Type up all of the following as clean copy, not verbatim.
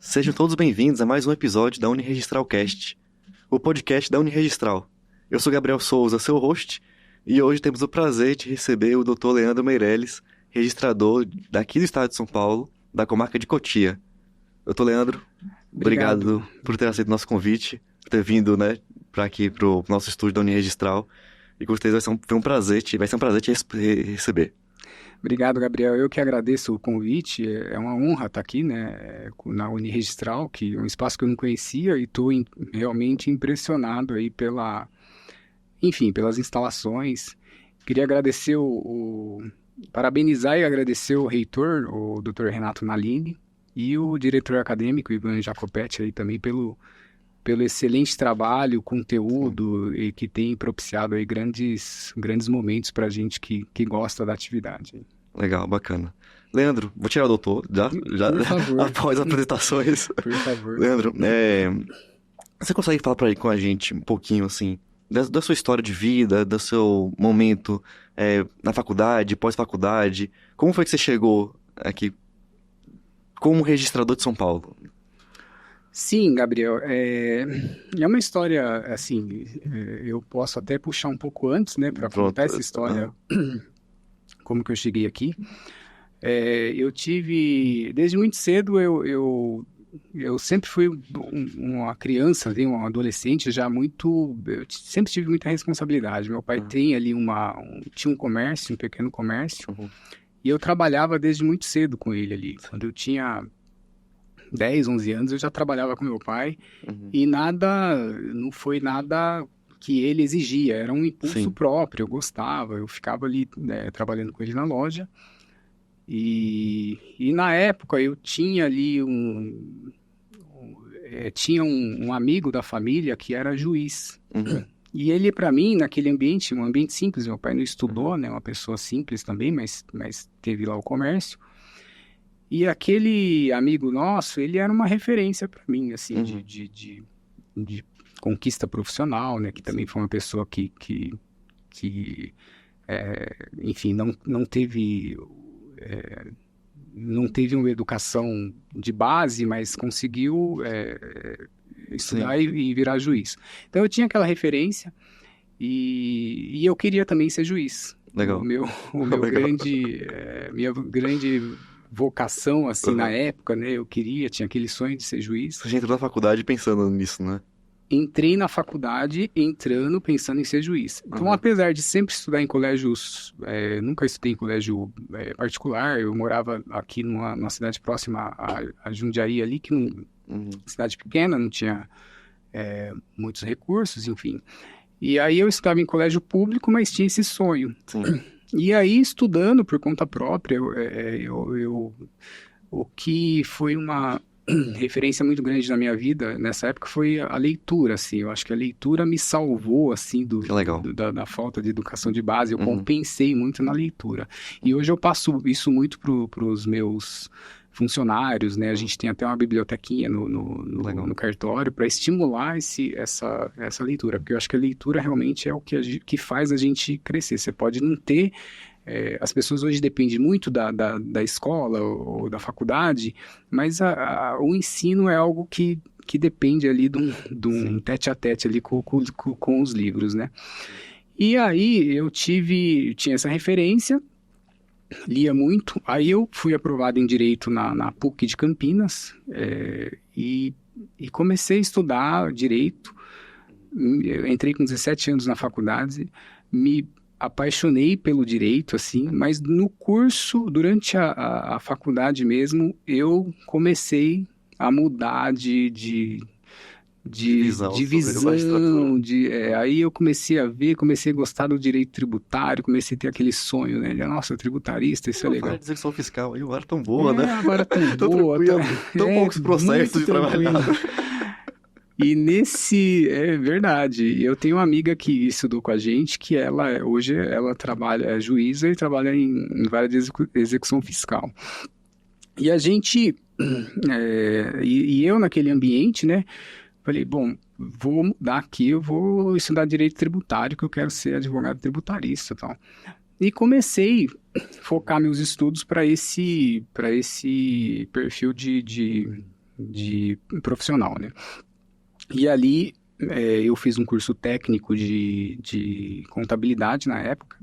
Sejam todos bem-vindos a mais um episódio da Uniregistralcast, o podcast da Uniregistral. Eu sou Gabriel Souza, seu host, e hoje temos o prazer de receber o Dr. Leandro Meirelles, registrador daqui do estado de São Paulo, da comarca de Cotia. Dr. Leandro, obrigado por ter aceito o nosso convite, por ter vindo, para aqui, para o nosso estúdio da Uniregistral, e com certeza vai ser um prazer te receber. Obrigado, Gabriel. Eu que agradeço o convite. É uma honra estar aqui, na Uniregistral, que é um espaço que eu não conhecia e estou realmente impressionado aí pelas instalações. Queria agradecer parabenizar e agradecer o reitor, o Dr. Renato Nalini, e o diretor acadêmico, Ivan Jacopetti, aí também pelo excelente trabalho, conteúdo e que tem propiciado aí grandes momentos para a gente que gosta da atividade. Legal, bacana. Leandro, vou tirar o doutor, já Por favor. após as apresentações. Por favor. Leandro, você consegue falar com a gente um pouquinho, assim, da sua história de vida, do seu momento na faculdade, pós-faculdade? Como foi que você chegou aqui como registrador de São Paulo? Sim, Gabriel, é uma história, assim, eu posso até puxar um pouco antes, para contar essa história, como que eu cheguei aqui. Eu tive, desde muito cedo, eu sempre fui uma criança, um adolescente já eu sempre tive muita responsabilidade. Meu pai tem ali tinha um comércio, um pequeno comércio, e eu trabalhava desde muito cedo com ele ali. Quando eu tinha 10, 11 anos, eu já trabalhava com meu pai, e não foi nada que ele exigia, era um impulso próprio, eu gostava, eu ficava ali trabalhando com ele na loja, e na época eu tinha ali tinha um amigo da família que era juiz, e ele para mim, naquele ambiente, um ambiente simples, meu pai não estudou, uma pessoa simples também, mas teve lá o comércio. E aquele amigo nosso, ele era uma referência para mim, assim, de conquista profissional, que também foi uma pessoa que enfim, não teve uma educação de base, mas conseguiu estudar e virar juiz. Então eu tinha aquela referência e eu queria também ser juiz. Legal. Minha grande vocação, assim, na época, eu tinha aquele sonho de ser juiz. Você já entrou na faculdade pensando nisso, né? Entrei na faculdade pensando em ser juiz. Então, apesar de sempre estudar em colégios, nunca estudei em colégio particular, eu morava aqui numa cidade próxima a Jundiaí ali, que cidade pequena, não tinha muitos recursos, enfim. E aí eu estudava em colégio público, mas tinha esse sonho. Sim. E aí, estudando por conta própria, o que foi uma referência muito grande na minha vida nessa época foi a leitura, assim. Eu acho que a leitura me salvou, assim, da falta de educação de base. Eu compensei muito na leitura. E hoje eu passo isso muito para os meus funcionários, A gente tem até uma bibliotequinha no cartório para estimular essa leitura, porque eu acho que a leitura realmente é o que faz a gente crescer. Você pode não ter... as pessoas hoje dependem muito da escola ou da faculdade, mas o ensino é algo que depende ali de um tete-a-tete ali com os livros, E aí eu tinha essa referência, lia muito, aí eu fui aprovado em Direito na PUC de Campinas, e comecei a estudar Direito. Eu entrei com 17 anos na faculdade, me apaixonei pelo Direito, assim, mas no curso, durante a faculdade mesmo, eu comecei a mudar de visão, aí eu comecei a gostar do direito tributário, comecei a ter aquele sonho, Nossa, tributarista, isso é legal. A execução fiscal aí, agora tão boa, Agora tão boa. Tão poucos processos de trabalhar. E é verdade, eu tenho uma amiga que estudou com a gente, que hoje ela trabalha, é juíza e trabalha em várias de execução fiscal. E a gente, e eu naquele ambiente, falei, bom, vou mudar aqui, eu vou estudar direito tributário, que eu quero ser advogado tributarista e tal. E comecei a focar meus estudos para esse perfil de de profissional, né? E ali eu fiz um curso técnico de contabilidade na época,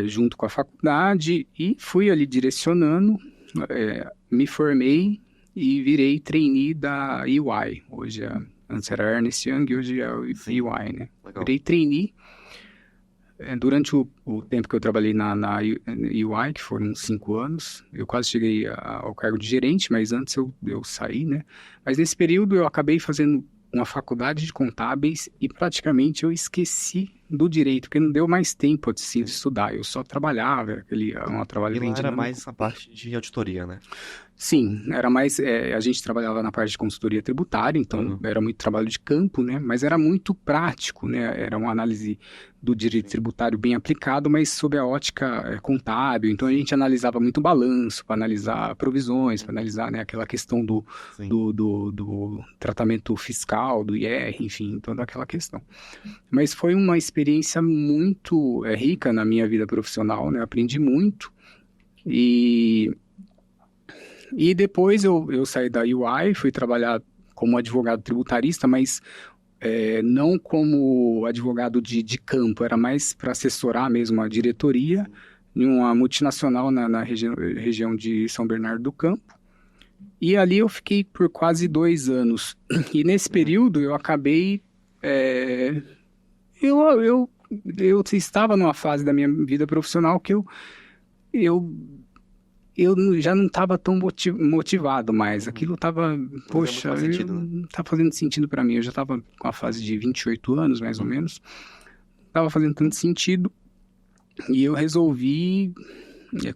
junto com a faculdade, e fui ali direcionando, me formei e virei trainee da EY. Antes era Ernst Young, hoje é o EY, né? Legal. Virei trainee. Durante o tempo que eu trabalhei na EY, que foram 5 anos, eu quase cheguei ao cargo de gerente, mas antes eu saí, né? Mas nesse período eu acabei fazendo uma faculdade de contábeis e praticamente eu esqueci do direito, porque não deu mais tempo de estudar. Eu só trabalhava, um trabalho bem dinâmico. Era mais a parte de auditoria, né? Sim, era mais, a gente trabalhava na parte de consultoria tributária, então era muito trabalho de campo, né? Mas era muito prático, né? Era uma análise do direito tributário bem aplicado, mas sob a ótica contábil. Então a gente analisava muito balanço, para analisar provisões, para analisar, né, aquela questão do tratamento fiscal, do IR, enfim, toda aquela questão. Mas foi uma experiência muito rica na minha vida profissional, né? Aprendi muito. E depois eu saí da UI, fui trabalhar como advogado tributarista, mas não como advogado de campo, era mais para assessorar mesmo a diretoria em uma multinacional na região de São Bernardo do Campo. E ali eu fiquei por quase 2 anos. E nesse período eu acabei... Eu estava numa fase da minha vida profissional que eu já não estava tão motivado mais. Aquilo estava, poxa, não estava fazendo sentido para mim. Eu já estava com a fase de 28 anos, mais ou menos. Não estava fazendo tanto sentido. E eu resolvi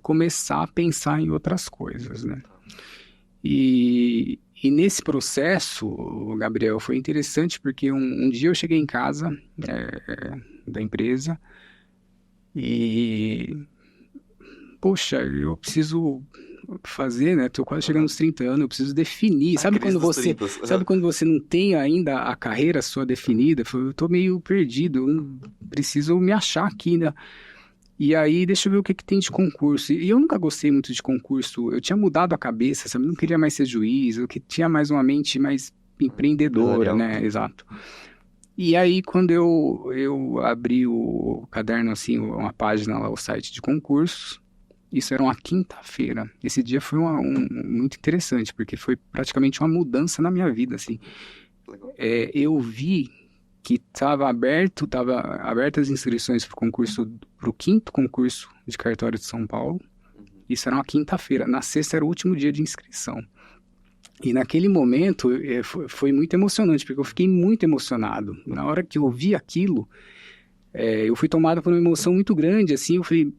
começar a pensar em outras coisas, né? E nesse processo, Gabriel, foi interessante porque um dia eu cheguei em casa da empresa e... Poxa, eu preciso fazer, né? Tô quase chegando aos 30 anos, eu preciso definir. Sabe quando você não tem ainda a carreira sua definida? Eu tô meio perdido, eu preciso me achar aqui, né? E aí, deixa eu ver o que tem de concurso. E eu nunca gostei muito de concurso, eu tinha mudado a cabeça, sabe? Eu não queria mais ser juiz, eu tinha mais uma mente mais empreendedora, né? Exato. E aí, quando eu abri o caderno, assim, uma página lá, o site de concursos, isso era uma quinta-feira. Esse dia foi muito interessante, porque foi praticamente uma mudança na minha vida, assim. Eu vi que estava abertas as inscrições para o 5º concurso de cartório de São Paulo. Isso era uma quinta-feira. Na sexta era o último dia de inscrição. E naquele momento foi muito emocionante, porque eu fiquei muito emocionado. Na hora que eu vi aquilo, eu fui tomado por uma emoção muito grande, assim, eu falei...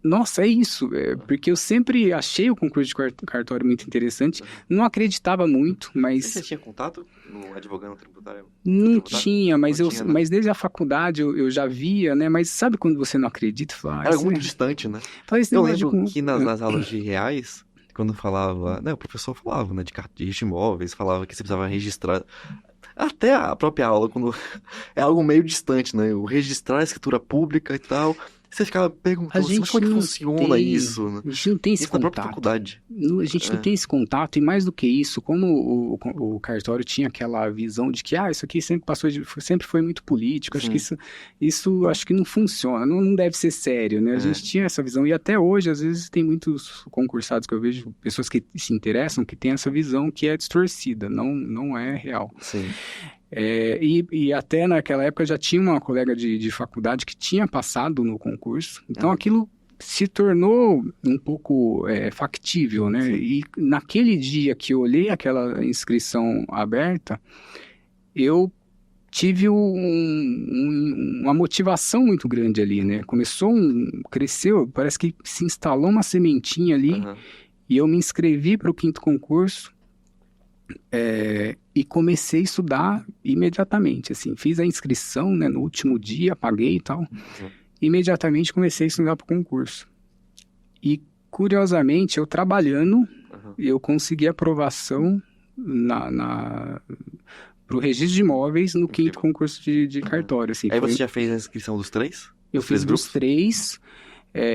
Nossa, é isso, porque eu sempre achei o concurso de cartório muito interessante, não acreditava muito, mas... Você tinha contato no advogado tributário? Não tinha, mas desde a faculdade eu já via, né, mas sabe quando você não acredita? Fala, era muito distante, né? Eu lembro que nas aulas de reais, quando falava, né, o professor falava, né, de registro de imóveis, falava que você precisava registrar... Até a própria aula, quando é algo meio distante, né, o registrar a escritura pública e tal... Você ficava perguntando assim, mas como é que funciona isso? A gente não tem esse contato. Na própria faculdade. A gente não tem esse contato, e mais do que isso, como o cartório tinha aquela visão de que isso aqui sempre foi muito político, acho que isso acho que não funciona, não deve ser sério, né? A gente tinha essa visão, e até hoje, às vezes, tem muitos concursados que eu vejo, pessoas que se interessam, que têm essa visão que é distorcida, não é real. Sim. E até naquela época já tinha uma colega de faculdade que tinha passado no concurso, então aquilo se tornou um pouco factível, né? Sim. E naquele dia que eu olhei aquela inscrição aberta, eu tive uma motivação muito grande ali, né? Cresceu, parece que se instalou uma sementinha ali, e eu me inscrevi para o 5º concurso, e comecei a estudar imediatamente, assim, fiz a inscrição, né, no último dia, paguei e tal, imediatamente comecei a estudar para o concurso. E, curiosamente, eu trabalhando, eu consegui aprovação para o registro de imóveis no 5º concurso de cartório. Assim, aí você já fez a inscrição dos 3? Eu fiz dos 3,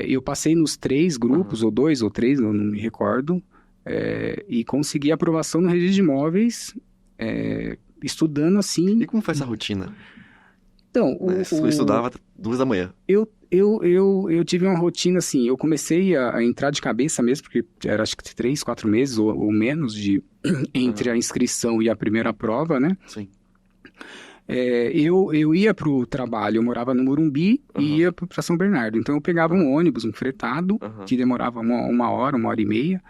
eu passei nos 3 grupos, ou 2 ou 3, eu não me recordo. e consegui aprovação no registro de imóveis, estudando assim. E como foi essa rotina? Então, Você estudava 2 da manhã. Eu tive uma rotina assim, eu comecei a entrar de cabeça mesmo, porque era acho que 3, 4 meses ou menos entre a inscrição e a primeira prova, né? Sim. Eu ia para o trabalho, eu morava no Morumbi e ia para São Bernardo. Então eu pegava um ônibus, um fretado, que demorava uma hora e meia,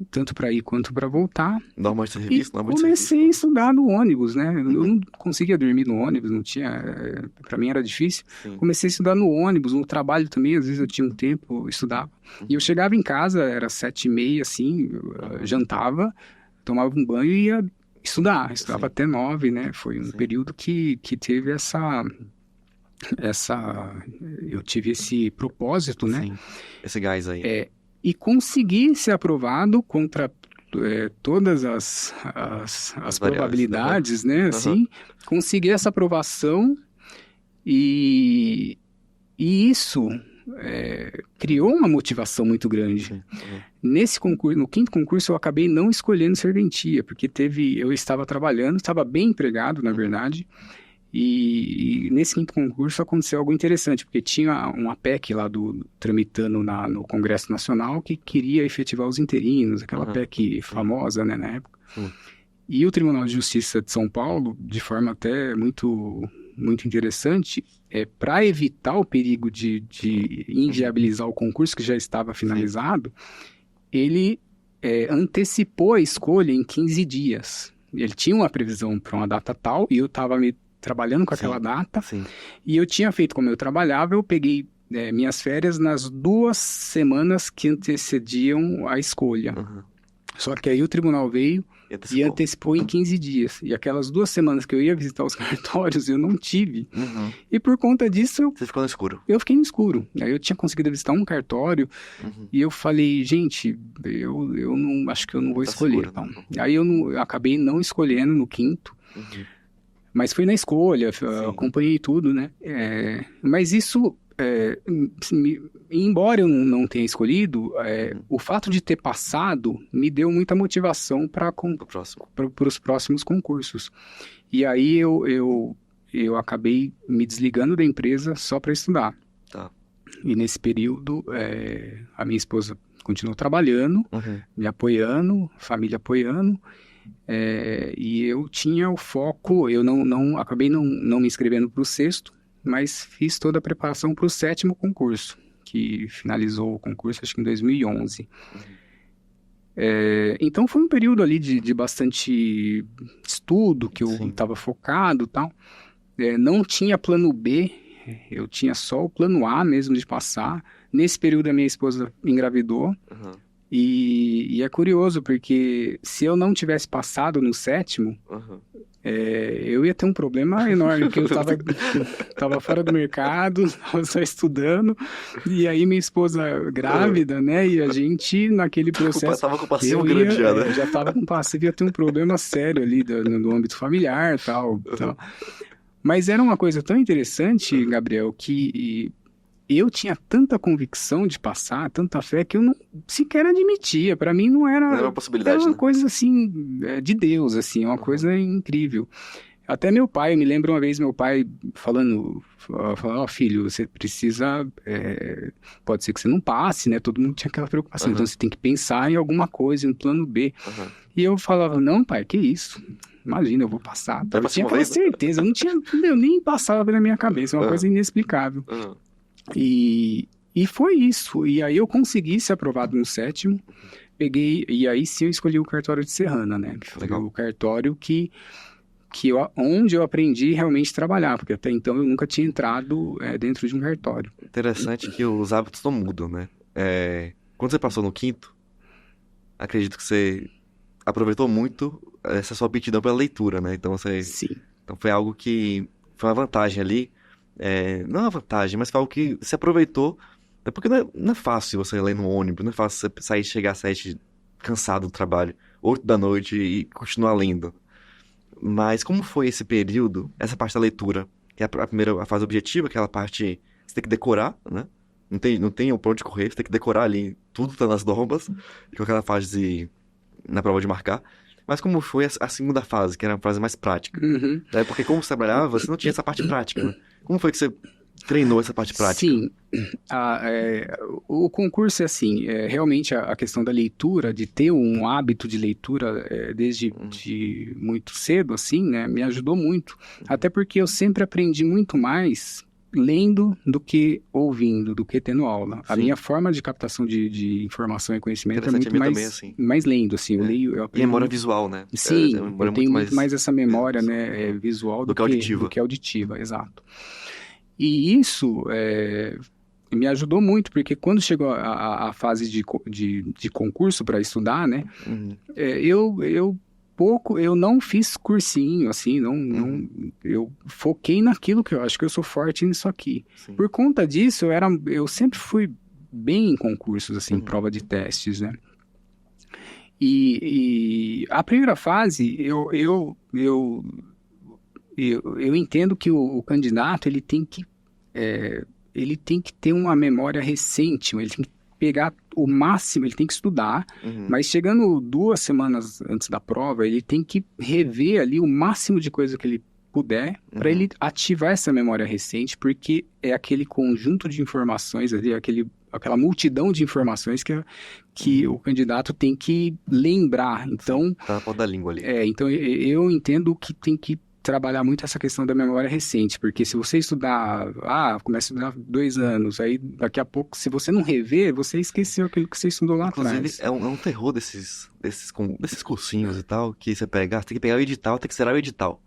tanto para ir quanto para voltar. Normal de serviço? Comecei a estudar no ônibus, né? Eu não conseguia dormir no ônibus, não tinha... Para mim era difícil. Sim. Comecei a estudar no ônibus, no trabalho também, às vezes eu tinha um tempo, eu estudava. E eu chegava em casa, era 7h30, assim, jantava, tomava um banho e ia estudar. Estudava até 9, né? Foi um período que teve essa... Eu tive esse propósito, né? Sim. Esse gás aí. E consegui ser aprovado contra todas as probabilidades, né? Assim, consegui essa aprovação e isso criou uma motivação muito grande. Nesse concurso, no 5º concurso, eu acabei não escolhendo serventia, porque eu estava trabalhando, estava bem empregado, na verdade. E nesse 5º concurso aconteceu algo interessante, porque tinha uma PEC lá tramitando no Congresso Nacional que queria efetivar os interinos, aquela PEC famosa, né, na época. E o Tribunal de Justiça de São Paulo, de forma até muito, muito interessante, para evitar o perigo de inviabilizar o concurso que já estava finalizado, ele antecipou a escolha em 15 dias. Ele tinha uma previsão para uma data tal e eu estava trabalhando com aquela data, e eu tinha feito como eu trabalhava, eu peguei minhas férias nas 2 semanas que antecediam a escolha. Só que aí o tribunal veio e antecipou em 15 dias. E aquelas 2 semanas que eu ia visitar os cartórios, eu não tive. E por conta disso... Você ficou no escuro? Eu fiquei no escuro. Aí eu tinha conseguido visitar um cartório e eu falei, gente, eu não acho que eu não vou escolher. Seguro, não. Aí eu acabei não escolhendo no 5º. Mas fui na escolha, acompanhei tudo, né? Mas isso, embora eu não tenha escolhido, o fato de ter passado me deu muita motivação para os próximos concursos. E aí eu acabei me desligando da empresa só para estudar. Tá. E nesse período, a minha esposa continuou trabalhando, me apoiando, família apoiando. E eu tinha o foco, eu acabei não me inscrevendo para o 6º, mas fiz toda a preparação para o 7º concurso, que finalizou o concurso acho que em 2011. Então foi um período ali de bastante estudo, que eu estava focado e tal. Não tinha plano B, eu tinha só o plano A mesmo de passar. Nesse período a minha esposa engravidou. E é curioso, porque se eu não tivesse passado no 7º, eu ia ter um problema enorme, porque eu tava fora do mercado, estava só estudando, e aí minha esposa grávida, né, e a gente naquele processo... Tava com passivo grande já, né? Eu já tava com passivo, ia ter um problema sério ali no âmbito familiar e tal. Mas era uma coisa tão interessante, Gabriel, que... eu tinha tanta convicção de passar, tanta fé, que eu não sequer admitia. Para mim não era uma possibilidade, era uma coisa assim, de Deus, assim, uma coisa incrível. Até meu pai, eu me lembro uma vez meu pai falando, filho, você precisa, pode ser que você não passe, né? Todo mundo tinha aquela preocupação, então você tem que pensar em alguma coisa, em plano B. E eu falava, não, pai, que isso? Imagina, eu vou passar. Eu tinha aquela certeza, eu nem passava pela minha cabeça, uma coisa inexplicável. E foi isso. E aí eu consegui ser aprovado no 7º. Peguei, e aí sim eu escolhi o cartório de Serrana, né? Que foi o cartório onde eu aprendi realmente a trabalhar, porque até então eu nunca tinha entrado dentro de um cartório. Interessante que os hábitos não mudam, né? Quando você passou no 5º, acredito que você aproveitou muito essa sua aptidão pela leitura, né? Então então foi algo que foi uma vantagem ali. Não é uma vantagem, mas foi algo que você aproveitou. Porque não é fácil você ler no ônibus, não é fácil você chegar às 7 cansado do trabalho, 8 da noite e continuar lendo. Mas como foi esse período, essa parte da leitura? Que é a fase objetiva, aquela parte que você tem que decorar, né? Não tem pra onde correr, você tem que decorar ali, tudo tá nas normas. E com aquela fase na prova de marcar. Mas como foi a segunda fase, que era a fase mais prática? Porque como você trabalhava, você não tinha essa parte prática, né? Como foi que você treinou essa parte prática? Sim, o concurso é assim, realmente a questão da leitura, de ter um hábito de leitura desde de muito cedo, assim, né, me ajudou muito. Até porque eu sempre aprendi muito mais lendo do que ouvindo, do que tendo aula. A minha forma de captação de informação e conhecimento é muito mais, assim. Mais lendo, assim. Eu leio, eu aprendo memória visual, né? Sim, eu tenho muito mais essa memória, né, visual do que auditiva. Do que auditiva, exato. E isso me ajudou muito, porque quando chegou a fase de concurso para estudar, né, eu não fiz cursinho, assim, eu foquei naquilo que eu acho que eu sou forte nisso aqui. Sim. Por conta disso, eu sempre fui bem em concursos, assim, prova de testes, né. E a primeira fase, eu entendo que o candidato, ele tem que ter uma memória recente, ele tem que pegar o máximo, ele tem que estudar, mas chegando 2 semanas antes da prova, ele tem que rever ali o máximo de coisa que ele puder, para ele ativar essa memória recente, porque é aquele conjunto de informações ali, aquela multidão de informações que o candidato tem que lembrar. Então, tá na ponta da língua ali. Então eu entendo que tem que trabalhar muito essa questão da memória recente, porque se você estudar, começa a estudar 2 anos, aí daqui a pouco, se você não rever, você esqueceu aquilo que você estudou lá atrás. Inclusive, é um terror desses cursinhos e tal, que você pega, você tem que pegar o edital, tem que zerar o edital.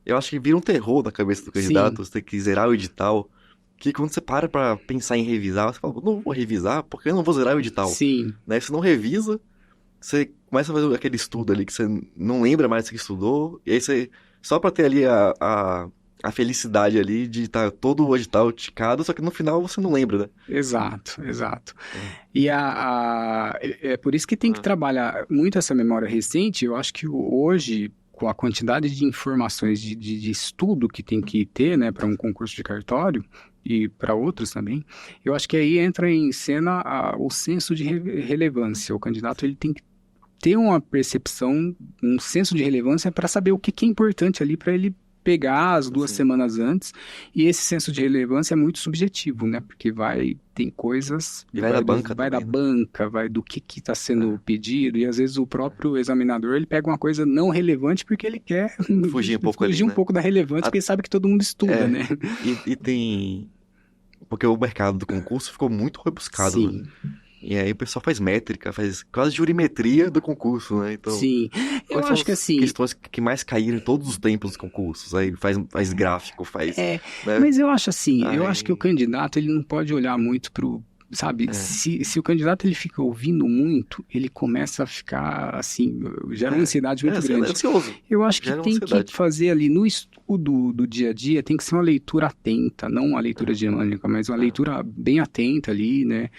Eu acho que vira um terror na cabeça do candidato, você tem que zerar o edital, que quando você para pra pensar em revisar, você fala, não vou revisar, porque eu não vou zerar o edital. Sim. Né? Você não revisa, você começa a fazer aquele estudo ali que você não lembra mais do que estudou, e aí você... Só pra ter ali a felicidade ali de estar todo o edital ticado, só que no final você não lembra, né? Exato. E é por isso que tem que trabalhar muito essa memória recente. Eu acho que hoje, com a quantidade de informações de estudo que tem que ter, né, para um concurso de cartório, e para outros também, eu acho que aí entra em cena o senso de relevância. O candidato, ele tem que ter uma percepção, um senso de relevância para saber o que é importante ali para ele pegar as 2 semanas antes. E esse senso de relevância é muito subjetivo, né? Porque tem coisas... Vai da banca vai também, da banca, vai do que está sendo pedido. E às vezes o próprio examinador, ele pega uma coisa não relevante porque ele quer fugir um pouco um pouco da relevância, porque ele sabe que todo mundo estuda, né? E tem... Porque o mercado do concurso ficou muito rebuscado, Sim. Né? E aí o pessoal faz métrica, faz quase jurimetria do concurso, né? Então, sim, eu acho que assim... questões que mais caíram em todos os tempos dos concursos. Aí faz gráfico, faz... né? Mas eu acho assim, eu acho que o candidato, ele não pode olhar muito pro... Sabe, se o candidato ele fica ouvindo muito, ele começa a ficar assim, gera uma ansiedade muito grande. É ansioso. Eu acho que tem que fazer ali no estudo do dia a dia, tem que ser uma leitura atenta, não uma leitura dinâmica, mas uma leitura bem atenta ali, né?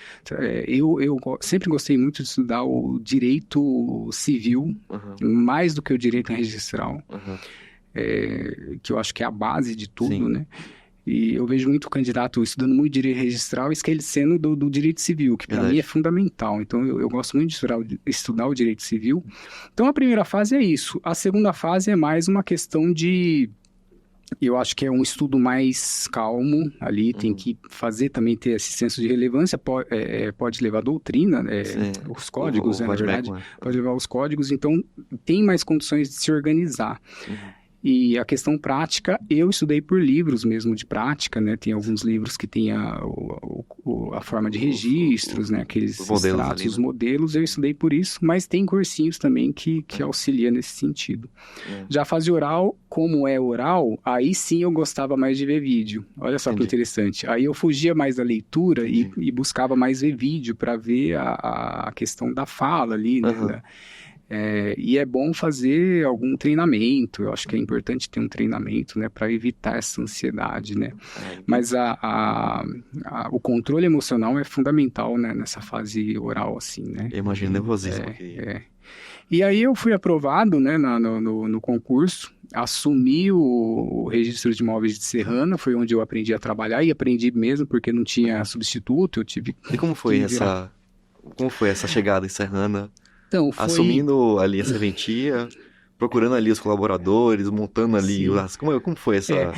Eu sempre gostei muito de estudar o direito civil, mais do que o direito registral, que eu acho que é a base de tudo, né? E eu vejo muito candidato estudando muito direito registral e esquecendo do direito civil, que para mim é fundamental. Então, eu gosto muito de estudar o direito civil. Então, a primeira fase é isso. A segunda fase é mais uma questão de... Eu acho que é um estudo mais calmo ali, tem que também ter esse senso de relevância, pode levar doutrina, os códigos, na verdade, pode levar os códigos, então tem mais condições de se organizar. E a questão prática, eu estudei por livros mesmo de prática, né? Tem alguns livros que tem a forma de registros, né? Aqueles extratos, os modelos, eu estudei por isso, mas tem cursinhos também que auxilia nesse sentido. Já a fase oral, como é oral, aí sim eu gostava mais de ver vídeo. Olha só que interessante. Aí eu fugia mais da leitura e buscava mais ver vídeo para ver a questão da fala ali, né? E é bom fazer algum treinamento, eu acho que é importante ter um treinamento, né, para evitar essa ansiedade, né, mas o controle emocional é fundamental, né, nessa fase oral, assim, né. Eu imagino nervosismo. E aí eu fui aprovado, né, no concurso, assumi o registro de imóveis de Serrana, foi onde eu aprendi a trabalhar, e aprendi mesmo porque não tinha substituto, eu tive... E como foi essa chegada em Serrana? Então, assumindo ali a serventia, procurando ali os colaboradores, montando ali... Como foi essa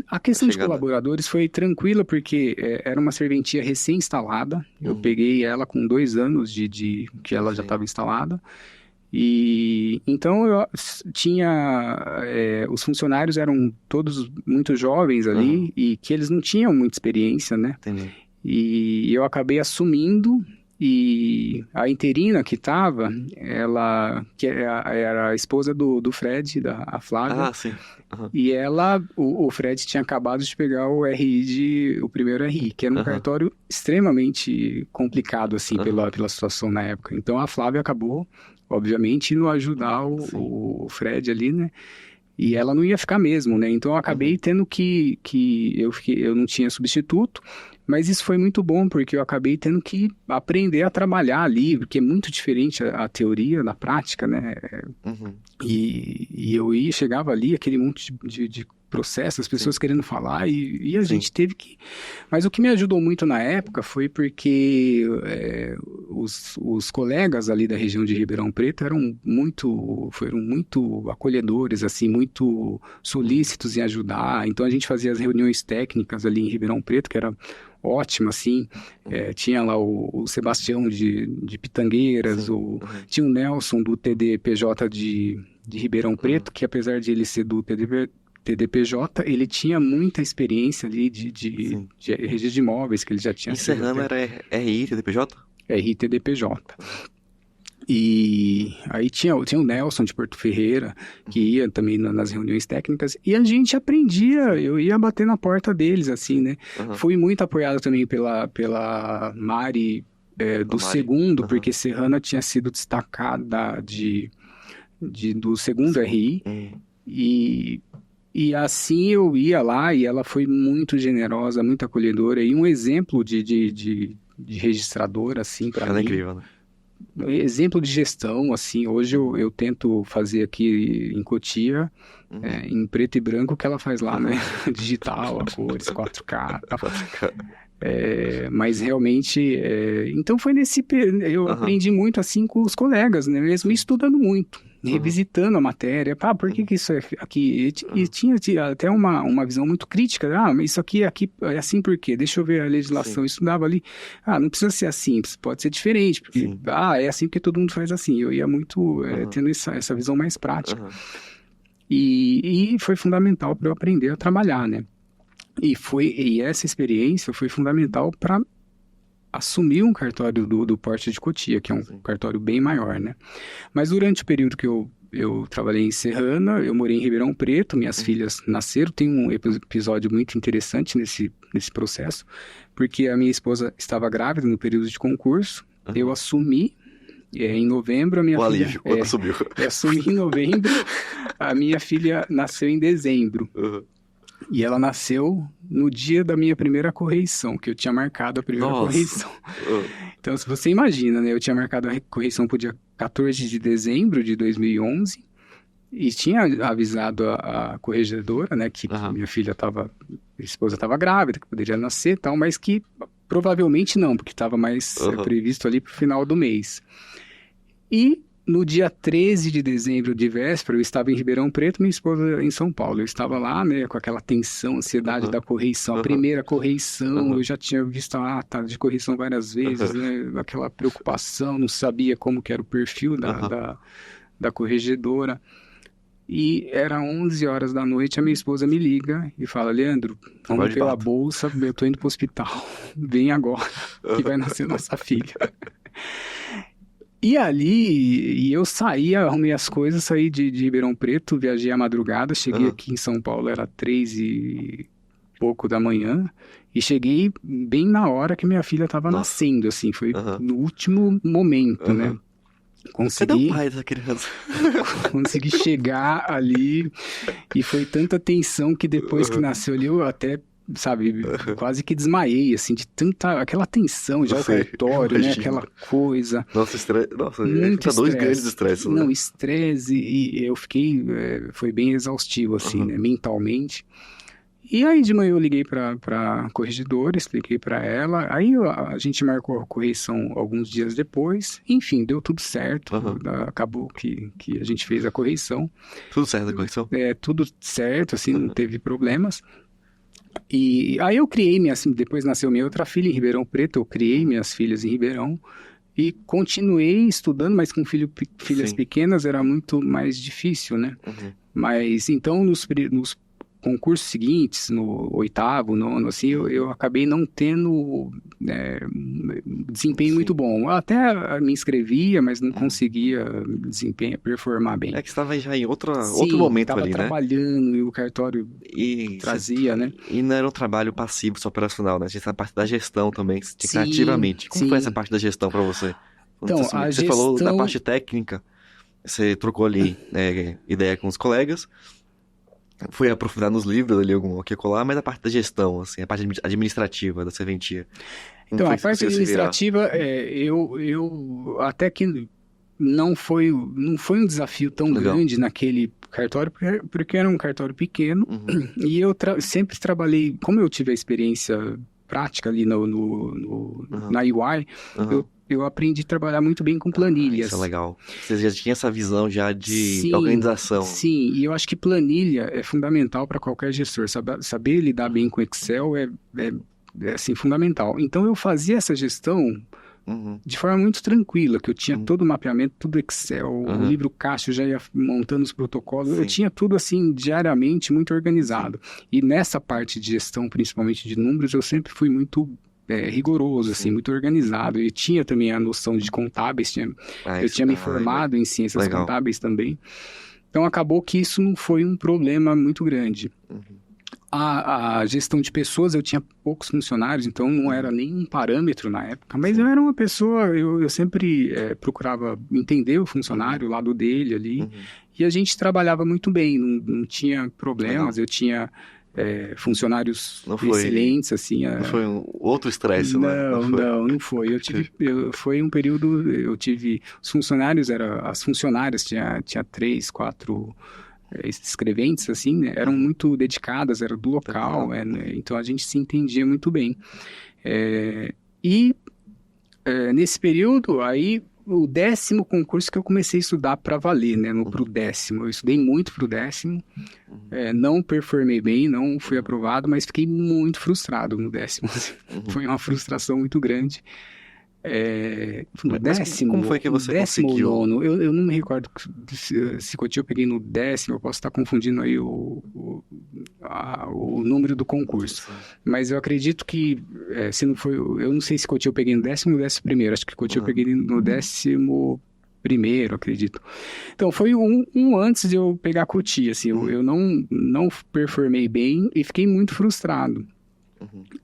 a questão de colaboradores foi tranquila, porque era uma serventia recém-instalada. Eu peguei ela com 2 anos de que ela já estava instalada. E então eu tinha... os funcionários eram todos muito jovens ali e que eles não tinham muita experiência, né? Entendi. E eu acabei assumindo, e a interina que estava, ela que era a esposa do Fred, a Flávia. Ah, sim. E o Fred tinha acabado de pegar o primeiro RI, que era um cartório extremamente complicado, assim, pela situação na época. Então a Flávia acabou, obviamente, indo ajudar o Fred ali, né? E ela não ia ficar mesmo, né? Então eu acabei tendo que eu não tinha substituto, mas isso foi muito bom, porque eu acabei tendo que aprender a trabalhar ali, porque é muito diferente a teoria da prática, né? E eu chegava ali, aquele monte de processo, as pessoas querendo falar, e a gente teve que... Mas o que me ajudou muito na época foi porque os colegas ali da região de Ribeirão Preto foram muito acolhedores, assim, muito solícitos em ajudar. Então a gente fazia as reuniões técnicas ali em Ribeirão Preto, que era ótimo, assim. Tinha lá o Sebastião de Pitangueiras, tinha o Nelson do TDPJ de Ribeirão Preto, que apesar de ele ser do TDPJ, ele tinha muita experiência ali de registro de imóveis, que ele já tinha... Em Serrana era RI, TDPJ? RI, TDPJ. E aí tinha o Nelson de Porto Ferreira, que ia também nas reuniões técnicas, e a gente aprendia, eu ia bater na porta deles, assim, né? Fui muito apoiado também pela Mari do segundo, porque Serrana tinha sido destacada do segundo RI, e assim eu ia lá, e ela foi muito generosa, muito acolhedora, e um exemplo de registradora, assim, para mim. Ela é incrível, né? Exemplo de gestão, assim, hoje eu tento fazer aqui em Cotia, em preto e branco, o que ela faz lá, né? Digital, a cores, 4K, tal. Mas realmente, então foi eu aprendi muito assim com os colegas, né? Mesmo estudando muito, revisitando a matéria. Por que isso é aqui? E tinha até uma visão muito crítica. Mas isso aqui é assim por quê? Deixa eu ver a legislação. Eu estudava ali. Não precisa ser assim, pode ser diferente. Porque, é assim porque todo mundo faz assim. Eu ia muito tendo essa visão mais prática. E foi fundamental para eu aprender a trabalhar, né? E essa experiência foi fundamental para assumir um cartório do porte de Cotia, que é um cartório bem maior, né? Mas durante o período que eu trabalhei em Serrana, eu morei em Ribeirão Preto, minhas filhas nasceram. Tem um episódio muito interessante nesse processo, porque a minha esposa estava grávida no período de concurso, eu assumi. Em novembro, a minha filha... alívio, quando assumiu. Eu assumi em novembro, a minha filha nasceu em dezembro. E ela nasceu no dia da minha primeira correição, que eu tinha marcado a primeira correição. Então, se você imagina, né? Eu tinha marcado a correição para o dia 14 de dezembro de 2011 e tinha avisado a corregedora, né? Que minha esposa estava grávida, que poderia nascer e tal, mas que provavelmente não, porque estava mais previsto ali para o final do mês. E... no dia 13 de dezembro, de véspera, eu estava em Ribeirão Preto, minha esposa em São Paulo. Eu estava lá, né, com aquela tensão, ansiedade da correição. A primeira correição, eu já tinha visto a ata de correição várias vezes, né, aquela preocupação, não sabia como que era o perfil da corregedora. E era 11 horas da noite, a minha esposa me liga e fala: Leandro, vamos pela bolsa, eu tô indo pro hospital. Vem agora, que vai nascer nossa filha. E ali, eu saí, arrumei as coisas, saí de Ribeirão Preto, viajei à madrugada, cheguei aqui em São Paulo, era 3 e pouco da manhã, e cheguei bem na hora que minha filha estava nascendo, assim, foi no último momento, né? Cadê o pai dessa criança? Consegui chegar ali, e foi tanta tensão que depois que nasceu ali, eu até... sabe, quase que desmaiei, assim, de aquela tensão, já o cartório, né, aquela coisa. Nossa, nossa, muito estresse. 2 grandes estresses, né? Não, estresse, e eu fiquei, foi bem exaustivo, assim, né, mentalmente. E aí de manhã eu liguei para corregedora, expliquei para ela, aí a gente marcou a correção alguns dias depois, enfim, deu tudo certo, acabou que a gente fez a correção. Tudo certo a correção? Tudo certo, assim, não teve problemas. E aí eu criei depois nasceu minha outra filha em Ribeirão Preto, eu criei minhas filhas em Ribeirão e continuei estudando, mas com filhas pequenas era muito mais difícil, né? Mas então nos concursos seguintes, no 8º, 9º, assim, eu acabei não tendo desempenho muito bom. Eu até me inscrevia, mas não conseguia performar bem. É que você estava já em outro momento ali, né? Estava trabalhando e o cartório trazia, né? E não era um trabalho passivo, só operacional, né? Tinha essa parte da gestão também, que você tinha que ativamente. Como foi essa parte da gestão para você? Então, você falou da parte técnica, você trocou ali ideia com os colegas, foi aprofundar nos livros ali, algum aqui e colar, mas a parte da gestão, assim, a parte administrativa da serventia. Então, a parte administrativa, eu até que não foi um desafio tão grande naquele cartório, porque era um cartório pequeno, e eu sempre trabalhei, como eu tive a experiência prática ali na UI, eu aprendi a trabalhar muito bem com planilhas. Isso é legal. Você já tinha essa visão já de organização. Sim, e eu acho que planilha é fundamental para qualquer gestor. Saber lidar bem com Excel é assim, fundamental. Então, eu fazia essa gestão de forma muito tranquila, que eu tinha todo o mapeamento, tudo Excel, o livro caixa, eu já ia montando os protocolos, eu tinha tudo assim, diariamente, muito organizado. E nessa parte de gestão, principalmente de números, eu sempre fui muito rigoroso, assim, muito organizado. E tinha também a noção de contábeis, eu tinha me formado em ciências contábeis também. Então, acabou que isso não foi um problema muito grande. A gestão de pessoas, eu tinha poucos funcionários, então não era nem um parâmetro na época, mas eu era uma pessoa, eu sempre procurava entender o funcionário, o lado dele ali, e a gente trabalhava muito bem, não tinha problemas, eu tinha funcionários excelentes, assim. Não foi um outro estresse, né? Não foi. Foi um período, eu tive, os funcionários, as funcionárias, tinha 3, 4... escreventes, assim, né, eram muito dedicadas, eram do local, né, então a gente se entendia muito bem. Nesse período, aí, o 10º concurso que eu comecei a estudar para valer, né, pro 10º. Eu estudei muito pro 10º, não performei bem, não fui aprovado, mas fiquei muito frustrado no 10º. Foi uma frustração muito grande. No 10º, como foi que você conseguiu? 9º, eu não me recordo se eu peguei no 10º, eu posso estar confundindo aí o número do concurso. Mas eu acredito que, se não foi, eu não sei se Cotia eu peguei no 10º ou no 11º, acho que Cotia eu peguei no 11º, acredito. Então, foi um antes de eu pegar Cotia, assim, eu não performei bem e fiquei muito frustrado.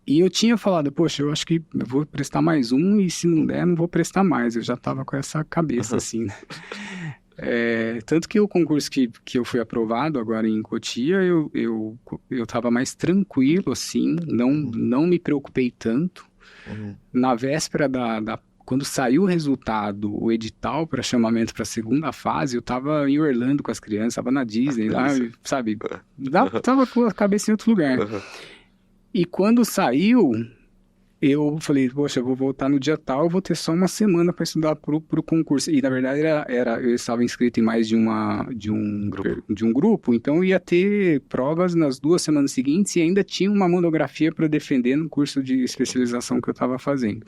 E eu tinha falado, poxa, eu acho que eu vou prestar mais um e se não der, não vou prestar mais. Eu já estava com essa cabeça, assim, né? Tanto que o concurso que eu fui aprovado agora em Cotia, eu estava mais tranquilo, assim, não me preocupei tanto. Na véspera quando saiu o resultado, o edital para chamamento para a segunda fase, eu estava em Orlando com as crianças, estava na Disney, lá, sabe? Estava com a cabeça em outro lugar. E quando saiu, eu falei, poxa, eu vou voltar no dia tal, eu vou ter só uma semana para estudar pro concurso. E, na verdade, eu estava inscrito em mais de um grupo, então eu ia ter provas nas 2 semanas seguintes e ainda tinha uma monografia para defender no curso de especialização que eu estava fazendo.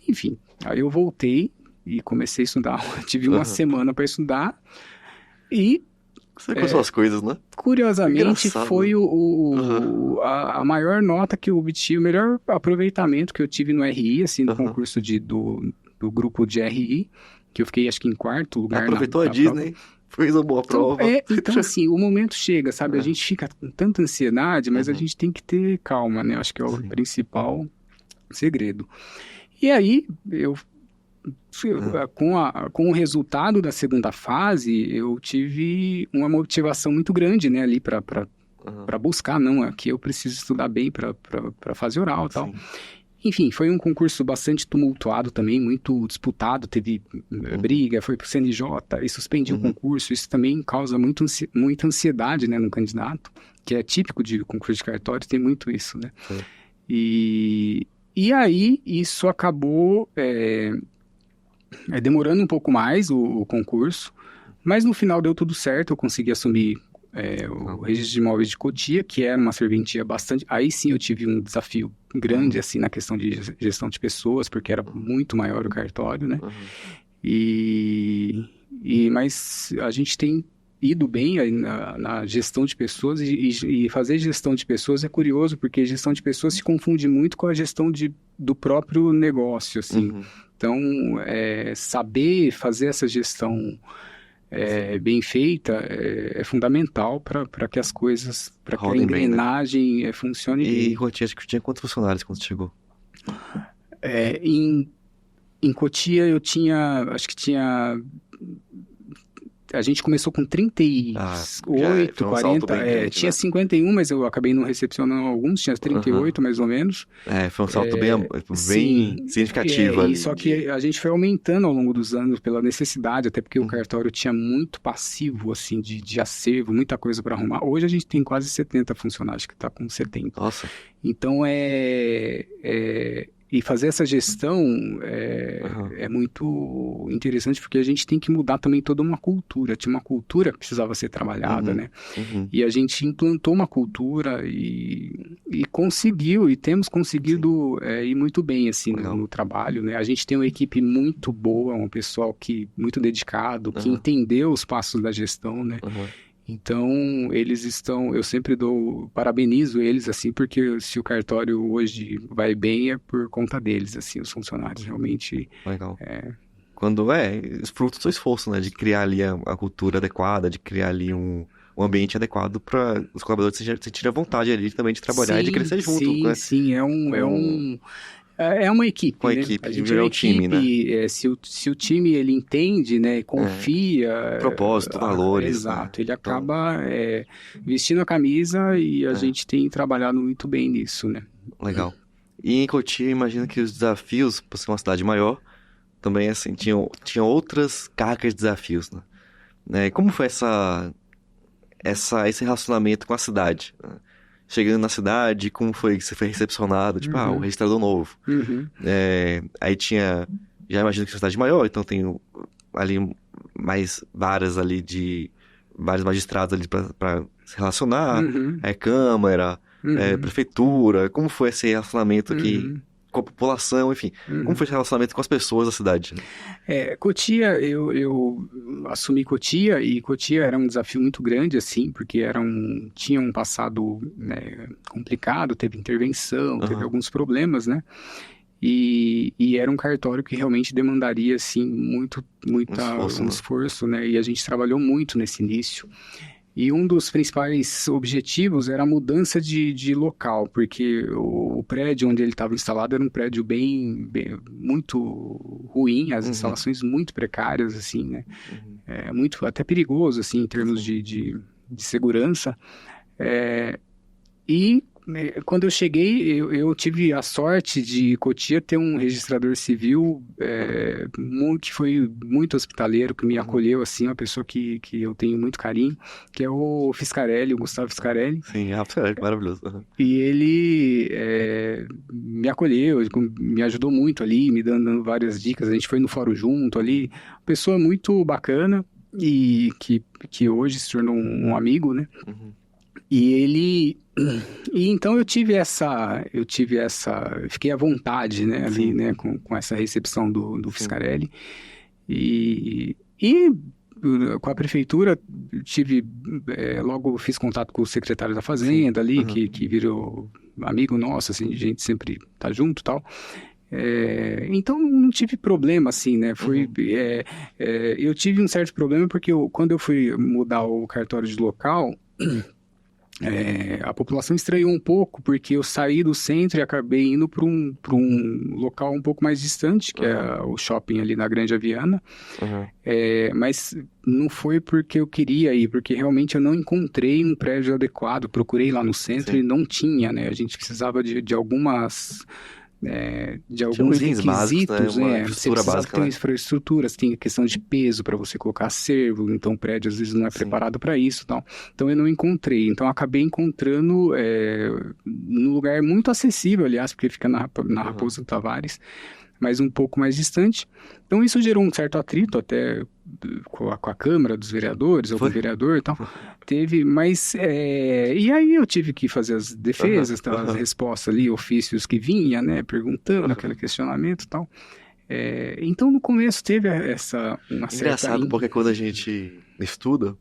Enfim, aí eu voltei e comecei a estudar. Tive uma semana para estudar e... Você com suas coisas, né? Curiosamente, foi a maior nota que eu obtive, o melhor aproveitamento que eu tive no RI, assim, no concurso do grupo de RI, que eu fiquei, acho que, em 4º lugar. Aproveitou a Disney, fez uma boa prova. Então, assim, o momento chega, sabe? A gente fica com tanta ansiedade, mas a gente tem que ter calma, né? Acho que é o principal segredo. E aí, com o resultado da segunda fase, eu tive uma motivação muito grande, né, ali para buscar, aqui eu preciso estudar bem para fase oral e tal. Enfim, foi um concurso bastante tumultuado também, muito disputado, teve briga, foi pro CNJ e suspendiu o concurso. Isso também causa muita ansiedade, né, no candidato, que é típico de concurso de cartório, tem muito isso, né? E aí, isso acabou demorando um pouco mais o concurso, mas no final deu tudo certo, eu consegui assumir o registro de imóveis de Cotia, que era uma serventia bastante... Aí sim eu tive um desafio grande, assim, na questão de gestão de pessoas, porque era muito maior o cartório, né? Mas a gente tem ido bem aí na gestão de pessoas e fazer gestão de pessoas é curioso, porque gestão de pessoas se confunde muito com a gestão do próprio negócio, assim. Então, saber fazer essa gestão bem feita é fundamental para que as coisas, para que a engrenagem bem, né? Funcione bem. E Cotia, acho que tinha quantos funcionários quando chegou? Em Cotia eu tinha, acho que tinha... A gente começou com 38, 40, tinha 51, mas eu acabei não recepcionando alguns, tinha 38 mais ou menos. Foi um salto bem significativo ali. Só que a gente foi aumentando ao longo dos anos pela necessidade, até porque o cartório tinha muito passivo, assim, de acervo, muita coisa para arrumar. Hoje a gente tem quase 70 funcionários, que está com 70. Nossa. Então e fazer essa gestão é muito interessante, porque a gente tem que mudar também toda uma cultura. Tinha uma cultura que precisava ser trabalhada, né? E a gente implantou uma cultura e conseguiu, e temos conseguido ir muito bem, assim, no trabalho, né? A gente tem uma equipe muito boa, um pessoal muito dedicado, que entendeu os passos da gestão, né? Então, eles estão... Eu sempre parabenizo eles, assim, porque se o cartório hoje vai bem é por conta deles, assim, os funcionários realmente... Legal. Quando fruto do esforço, né? De criar ali a cultura adequada, de criar ali um ambiente adequado para os colaboradores sentirem a vontade ali também de trabalhar e de crescer junto. Sim, é uma equipe, com a né? equipe, a gente é um time, né? Se o time ele entende, né, confia... propósito, valores. Exato, ele acaba vestindo a camisa e a gente tem trabalhado muito bem nisso, né? Legal. E em Cotia, imagino que os desafios, por ser uma cidade maior, também, assim, tinham outras cargas de desafios, né? Como foi esse relacionamento com a cidade, né? Chegando na cidade, como foi que você foi recepcionado? Tipo, o registrador novo. Aí tinha... Já imagino que é uma cidade maior, então tem ali mais várias ali vários magistrados ali para se relacionar. Câmara, prefeitura. Como foi esse relacionamento aqui com a população, enfim. Como foi esse relacionamento com as pessoas da cidade? Cotia, eu assumi Cotia, e Cotia era um desafio muito grande, assim, porque tinha um passado, né, complicado, teve intervenção, teve alguns problemas, né? E era um cartório que realmente demandaria, assim, um esforço, né? E a gente trabalhou muito nesse início. E um dos principais objetivos era a mudança de local, porque o prédio onde ele estava instalado era um prédio muito ruim, as instalações muito precárias, assim, né? Muito, até perigoso, assim, em termos de segurança. Quando eu cheguei, eu tive a sorte de Cotia ter um registrador civil que foi muito hospitaleiro, que me acolheu, assim, uma pessoa que eu tenho muito carinho, que é o Fiscarelli, o Gustavo Fiscarelli. Sim, maravilhoso. E ele me acolheu, me ajudou muito ali, me dando várias dicas, a gente foi no fórum junto ali, pessoa muito bacana e que hoje se tornou um amigo, né? E então eu fiquei à vontade, né, ali, né, com essa recepção do Fiscarelli. E com a prefeitura, logo fiz contato com o secretário da Fazenda ali, que virou amigo nosso, assim, a gente sempre tá junto e tal. Então não tive problema, assim, né? Eu tive um certo problema porque quando eu fui mudar o cartório de local... a população estranhou um pouco, porque eu saí do centro e acabei indo para um local um pouco mais distante, que é o shopping ali na Grande Aviana. Mas não foi porque eu queria ir, porque realmente eu não encontrei um prédio adequado. Procurei lá no centro e não tinha, né? A gente precisava de algumas de alguns requisitos, básicos, né? Você precisava ter uma infraestrutura, você tem a questão de peso para você colocar acervo, então o prédio às vezes não é preparado para isso, tal. Então eu não encontrei, então eu acabei encontrando num lugar muito acessível, aliás, porque fica na Raposo Tavares, mas um pouco mais distante. Então isso gerou um certo atrito até com a Câmara dos Vereadores, algum vereador e tal. Teve, mas... e aí eu tive que fazer as defesas, as respostas ali, ofícios que vinha, né, perguntando, aquele questionamento e tal. Então no começo teve uma certa... Engraçado, porque quando a gente estuda,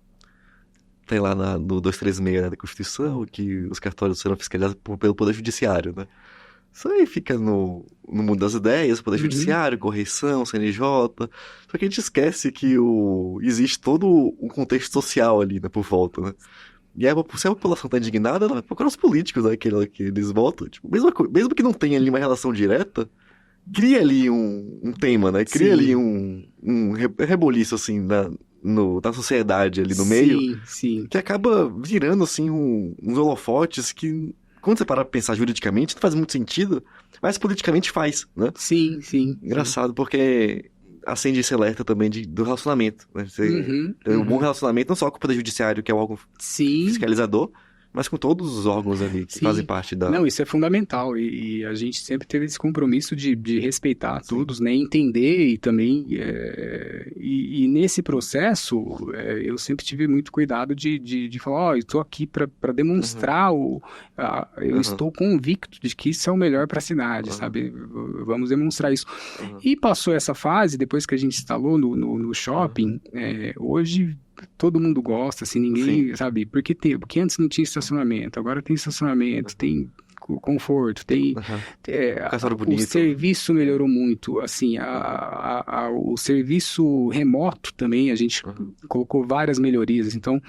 tem lá no 236, né, da Constituição, que os cartórios serão fiscalizados pelo Poder Judiciário, né? Isso aí fica no mundo das ideias, Poder Judiciário, correição, CNJ. Só que a gente esquece que existe todo um contexto social ali, né, por volta, né? E aí, se a população tá indignada, ela vai procurar os políticos, né, que eles votam. Tipo, mesmo que não tenha ali uma relação direta, cria ali um tema, né? Cria ali um reboliço, assim, na sociedade ali no meio. Sim. Que acaba virando, assim, uns holofotes que... Quando você para pra pensar juridicamente, não faz muito sentido, mas politicamente faz, né? Sim. Engraçado, porque acende esse alerta também do relacionamento, né? Tem um bom relacionamento não só com o Poder Judiciário, que é o órgão fiscalizador, mas com todos os órgãos ali que fazem parte da... Não, isso é fundamental, e a gente sempre teve esse compromisso de respeitar todos, né, entender e também, e nesse processo, eu sempre tive muito cuidado de falar, eu estou aqui para demonstrar, eu estou convicto de que isso é o melhor para a cidade, sabe, vamos demonstrar isso. E passou essa fase, depois que a gente instalou no shopping, hoje... Todo mundo gosta, assim, ninguém, sabe? Porque antes não tinha estacionamento, agora tem estacionamento, tem conforto, tem... o serviço melhorou muito, assim, o serviço remoto também, a gente colocou várias melhorias, então...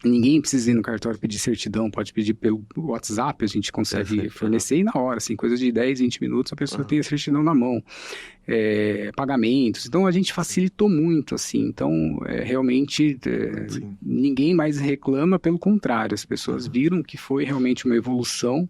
Ninguém precisa ir no cartório pedir certidão, pode pedir pelo WhatsApp, a gente consegue fornecer e na hora, assim, coisa de 10, 20 minutos a pessoa tem a certidão na mão. Pagamentos, então a gente facilitou muito, assim, então realmente ninguém mais reclama, pelo contrário, as pessoas viram que foi realmente uma evolução.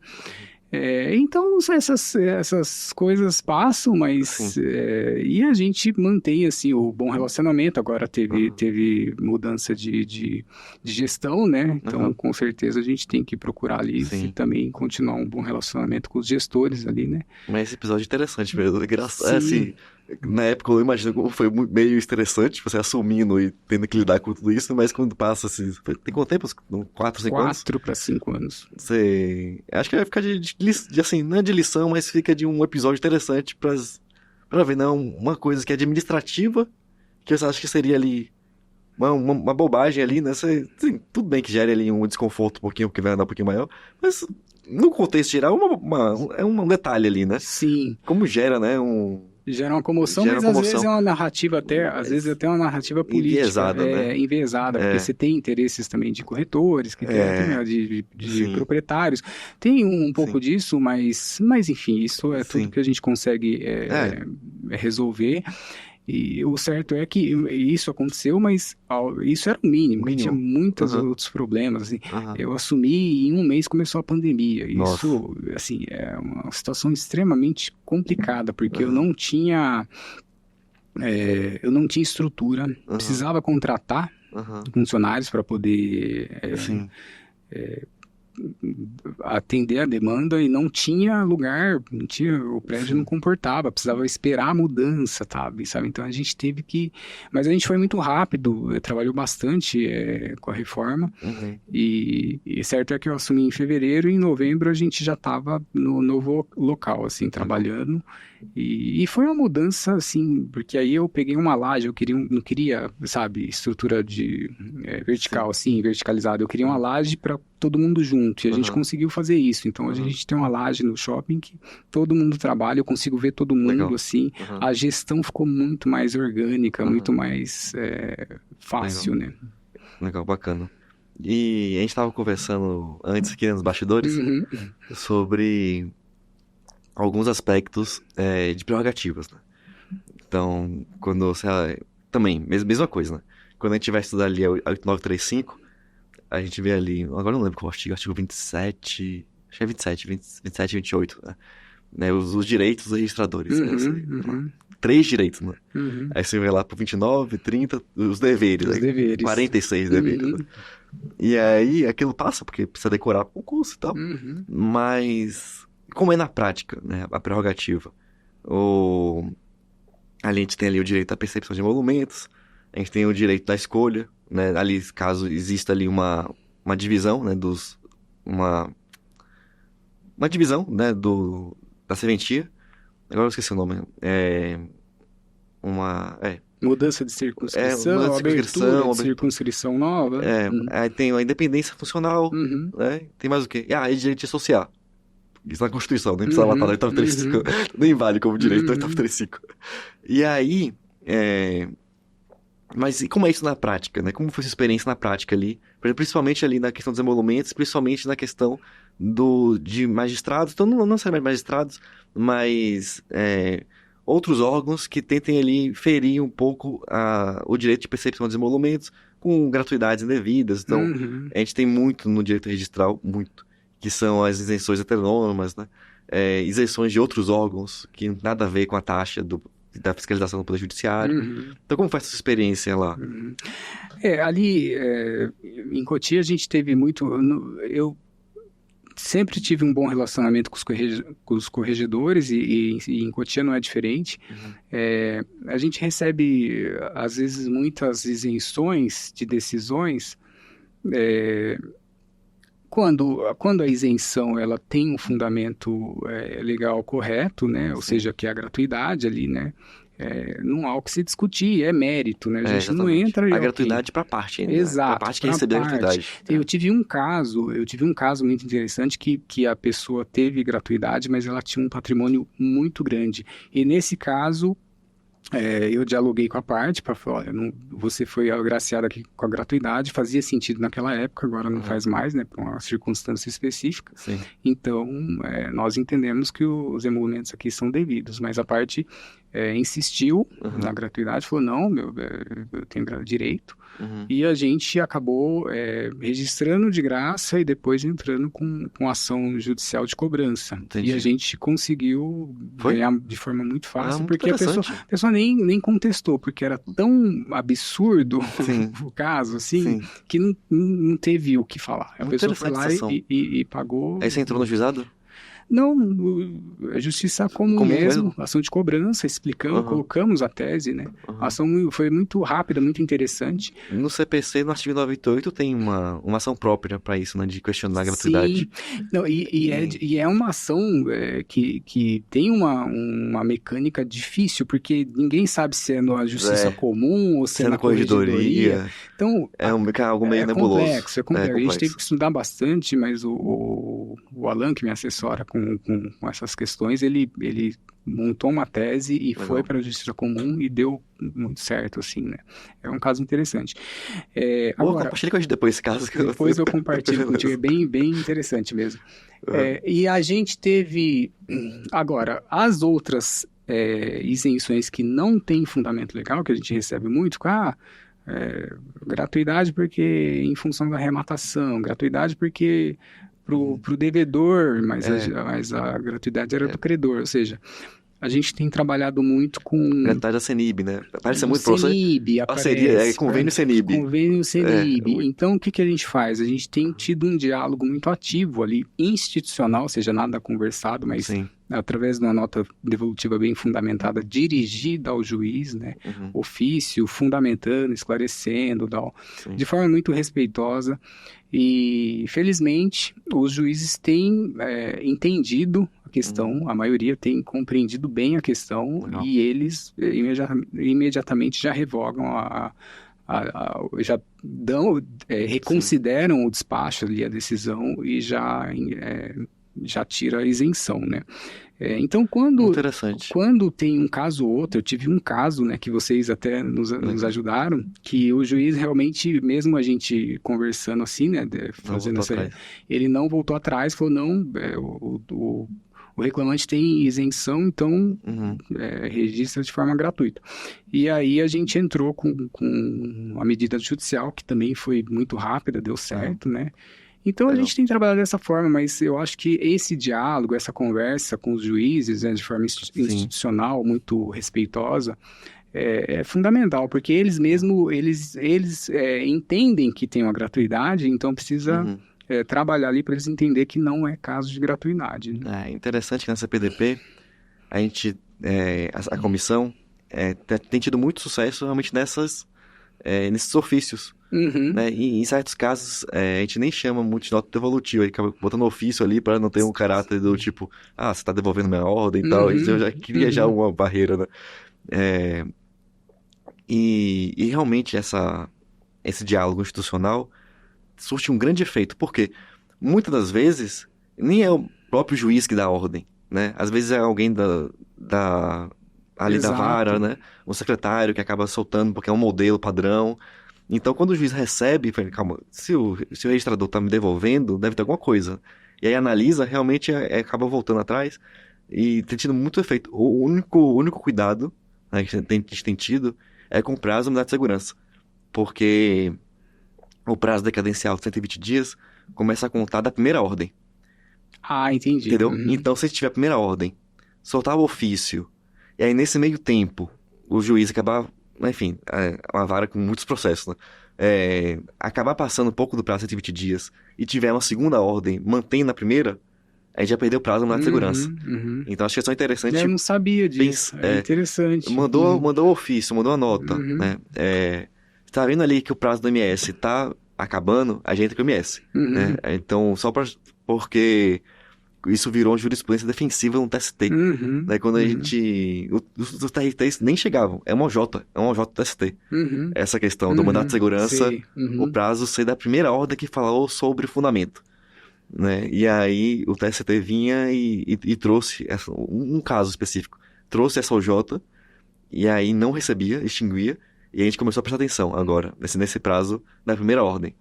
Então essas coisas passam, mas e a gente mantém assim o bom relacionamento. Agora teve mudança de gestão, né? Então com certeza a gente tem que procurar ali e também continuar um bom relacionamento com os gestores ali, né? Mas esse episódio é interessante mesmo, engraçado, assim. Na época eu imagino que foi meio estressante você assumindo e tendo que lidar com tudo isso, mas quando passa assim, tem quanto tempo? 4, 5 anos? 4 para 5 anos. Acho que vai ficar de assim, não é de lição, mas fica de um episódio interessante pra ver, não, uma coisa que é administrativa, que você acha que seria ali uma bobagem ali, né? Tudo bem que gere ali um desconforto um pouquinho, porque vai andar um pouquinho maior, mas no contexto geral é um detalhe ali, né? Sim. Como gera, né? Gera uma comoção, mas às vezes é uma narrativa às vezes até uma narrativa política. Enviesada, né? Enviesada, porque você tem interesses também de corretores, de proprietários. Tem um pouco disso, mas enfim, isso é tudo que a gente consegue resolver. E o certo é que isso aconteceu, mas isso era o mínimo. Tinha muitos outros problemas. Assim. Eu assumi e em um mês começou a pandemia. Isso, assim, é uma situação extremamente complicada, porque eu não tinha estrutura, precisava contratar funcionários para poder atender a demanda e não tinha lugar, o prédio não comportava, precisava esperar a mudança, sabe? Então a gente teve que... Mas a gente foi muito rápido, trabalhou bastante com a reforma e certo é que eu assumi em fevereiro e em novembro a gente já estava no novo local, assim, trabalhando e foi uma mudança, assim, porque aí eu peguei uma laje, não queria, sabe, estrutura de vertical, assim, verticalizada, eu queria uma laje para todo mundo junto, e a gente conseguiu fazer isso. Então, a gente tem uma laje no shopping que todo mundo trabalha, eu consigo ver todo mundo, assim. A gestão ficou muito mais orgânica, muito mais fácil, né? Legal, bacana. E a gente estava conversando antes aqui nos bastidores sobre alguns aspectos de prerrogativas, né? Então, quando você... Também, mesma coisa, né? Quando a gente vai estudar ali a 8935, a gente vê ali, agora eu não lembro qual artigo 27, acho que é 27, 28, né? né, os direitos dos registradores. Né? 3 direitos, né? Aí você vai lá pro 29, 30, os deveres. Os deveres. 46 deveres. Né? E aí aquilo passa, porque precisa decorar o concurso e tal. Mas como é na prática, né, a prerrogativa? A gente tem ali o direito à percepção de emolumentos, a gente tem o direito da escolha, né, ali caso exista ali uma divisão, né, uma divisão, né, da serventia. Agora eu esqueci o nome. Mudança de circunscrição, abertura de circunscrição nova. Aí tem a independência funcional, né? Tem mais o quê? E direito de associar. Isso na Constituição, nem precisa matar no 835. Nem vale como direito do 835. E aí, mas e como é isso na prática, né? Como foi sua experiência na prática ali? Principalmente ali na questão dos emolumentos, principalmente na questão de magistrados, então não necessariamente magistrados, mas outros órgãos que tentem ali ferir um pouco o direito de percepção dos emolumentos com gratuidades indevidas. Então, a gente tem muito no direito registral, que são as isenções heterônomas, né? Isenções de outros órgãos que não tem nada a ver com a taxa da fiscalização do Poder Judiciário. Então, como foi essa experiência lá? Ali em Cotia a gente teve muito... Eu sempre tive um bom relacionamento com os corregedores e em Cotia não é diferente. A gente recebe, às vezes, muitas isenções de decisões... Quando a isenção ela tem um fundamento legal correto, né? Ou seja, que é a gratuidade ali, né? Não há o que se discutir, é mérito, né? A gente não entra... A gratuidade para a parte ainda. Exato. Para a parte que recebeu a gratuidade. Eu tive um caso muito interessante que a pessoa teve gratuidade, mas ela tinha um patrimônio muito grande. E nesse caso... eu dialoguei com a parte para falar, olha, você foi agraciado aqui com a gratuidade, fazia sentido naquela época, agora não faz mais, né, por uma circunstância específica. Sim. Então, nós entendemos que os emolumentos aqui são devidos, mas a parte insistiu na gratuidade, falou, não, eu tenho direito, e a gente acabou registrando de graça e depois entrando com ação judicial de cobrança. Entendi. E a gente conseguiu ganhar de forma muito fácil, muito porque a pessoa nem contestou, porque era tão absurdo o caso, assim, que não teve o que falar. A pessoa foi lá e pagou. Aí você entrou no juizado? Não, a justiça comum mesmo, ação de cobrança, explicamos, colocamos a tese, né? A ação foi muito rápida, muito interessante. No CPC, no artigo 98, tem uma ação própria para isso, né? De questionar a gratuidade. Sim, não, e é uma ação que tem uma mecânica difícil, porque ninguém sabe se é na justiça comum ou se é na corregedoria. Então, é algo meio nebuloso. É complexo. A gente teve que estudar bastante, mas o Alan, que me assessora com essas questões, ele montou uma tese e foi para a justiça comum e deu muito certo, assim, né? É um caso interessante. Agora, compartilha com a gente depois esse caso. Depois eu compartilho contigo, é bem, bem interessante mesmo. E a gente teve, agora, as outras isenções que não têm fundamento legal, que a gente recebe muito, gratuidade porque em função da arrematação, gratuidade porque pro devedor, mas a gratuidade era do credor, ou seja, a gente tem trabalhado muito com... Gratuidade da CENIB, né? Aparece muito para CENIB, convênio CENIB. Convênio CENIB. Então, o que a gente faz? A gente tem tido um diálogo muito ativo ali, institucional, ou seja, nada conversado, mas através de uma nota devolutiva bem fundamentada, dirigida ao juiz, né? Ofício, fundamentando, esclarecendo, de forma muito respeitosa. E, felizmente, os juízes têm entendido a questão, a maioria tem compreendido bem a questão e eles imediatamente já revogam já reconsideram o despacho ali, a decisão e já tira a isenção, né? Então, quando tem um caso ou outro, eu tive um caso, né, que vocês até nos ajudaram, que o juiz realmente, mesmo a gente conversando assim, né, fazendo ele não voltou atrás, falou, não, o reclamante tem isenção, então registra de forma gratuita. E aí a gente entrou com a medida judicial, que também foi muito rápida, deu certo, né? Então, a gente tem trabalhado dessa forma, mas eu acho que esse diálogo, essa conversa com os juízes, né, de forma institucional, muito respeitosa, é fundamental, porque eles mesmo, eles entendem que tem uma gratuidade, então precisa trabalhar ali para eles entenderem que não é caso de gratuidade. Né? É interessante que nessa PDP, a gente, a comissão tem tido muito sucesso realmente nesses ofícios. Né? E em certos casos, a gente nem chama muito de nota devolutiva, a gente acaba botando ofício ali para não ter um caráter do tipo, você está devolvendo minha ordem e tal, isso já cria já uma barreira, né? E realmente esse diálogo institucional surte um grande efeito, porque muitas das vezes nem é o próprio juiz que dá a ordem, né? Às vezes é alguém ali da vara, né? Um secretário que acaba soltando porque é um modelo padrão. Então, quando o juiz recebe, fala, calma, se o registrador está me devolvendo, deve ter alguma coisa. E aí analisa, realmente acaba voltando atrás e tem tido muito efeito. O único cuidado, né, que a gente tem tido é com o prazo da unidade de segurança. Porque o prazo decadencial de 120 dias começa a contar da primeira ordem. Entendi. Entendeu? Então, se tiver a primeira ordem, soltar o ofício, e aí nesse meio tempo, o juiz acabar, enfim, uma vara com muitos processos, né? Acabar passando um pouco do prazo de 120 dias e tiver uma segunda ordem, mantendo a primeira, aí já perdeu o prazo da unidade de segurança. Então, acho que é só interessante... Eu não sabia disso. É interessante. Mandou o ofício, mandou a nota, né? Tá vendo ali que o prazo do MS tá acabando, a gente entra com o MS. Né? Então, porque isso virou uma jurisprudência defensiva no TST. Né? Quando a gente... Os TRTs nem chegavam. É uma OJ TST. Essa questão do mandato de segurança, o prazo ser da primeira ordem que falou sobre o fundamento. Né? E aí o TST vinha e trouxe um caso específico. Trouxe essa OJ e aí não recebia, extinguia. E a gente começou a prestar atenção agora, nesse prazo da primeira ordem.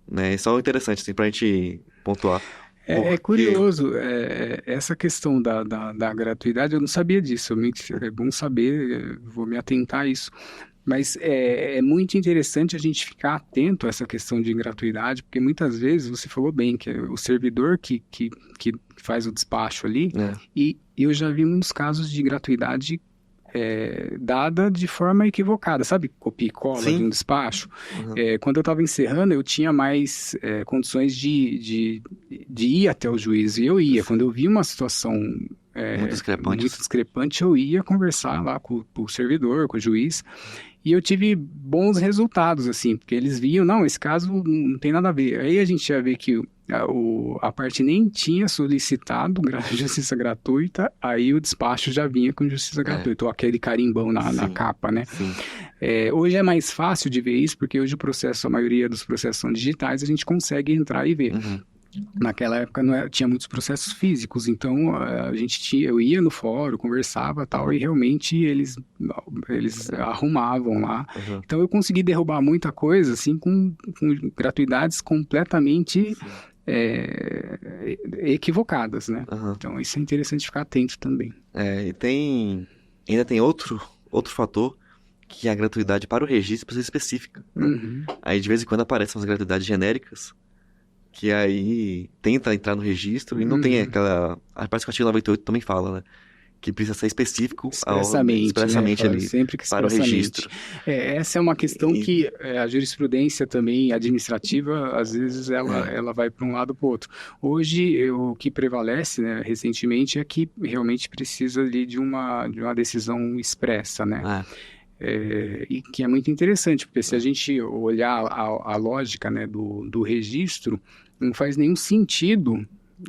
Né? Isso é interessante, assim, pra gente pontuar. É curioso, essa questão da gratuidade, eu não sabia disso, é bom saber, vou me atentar a isso. Mas é muito interessante a gente ficar atento a essa questão de gratuidade, porque muitas vezes, você falou bem, que é o servidor que faz o despacho ali, e eu já vi muitos casos de gratuidade dada de forma equivocada, sabe? Copia e cola de um despacho. Quando eu estava encerrando, eu tinha mais condições de ir até o juiz, e eu ia. Quando eu vi uma situação muito discrepante, eu ia conversar lá com o servidor, com o juiz, e eu tive bons resultados, assim, porque eles viam, não, esse caso não tem nada a ver. Aí a gente ia ver que a parte nem tinha solicitado justiça gratuita, aí o despacho já vinha com justiça gratuita, ou aquele carimbão na capa, né? Hoje é mais fácil de ver isso, porque hoje a maioria dos processos são digitais, a gente consegue entrar e ver. Naquela época tinha muitos processos físicos, então eu ia no fórum, conversava tal, e realmente eles arrumavam lá. Então eu consegui derrubar muita coisa assim com gratuidades completamente equivocadas, né? Então isso é interessante ficar atento também. E ainda tem outro fator, que é a gratuidade para o registro precisa ser específica. Né? Aí de vez em quando aparecem umas gratuidades genéricas, que aí tenta entrar no registro e não tem aquela... A parte do artigo 98 também fala, né? Que precisa ser específico expressamente ali, sempre que para o registro. Essa é uma questão que a jurisprudência também administrativa, às vezes ela vai para um lado ou para o outro. Hoje, o que prevalece, né, recentemente, é que realmente precisa ali de uma decisão expressa, né? E que é muito interessante, porque se a gente olhar a lógica, né, do registro, não faz nenhum sentido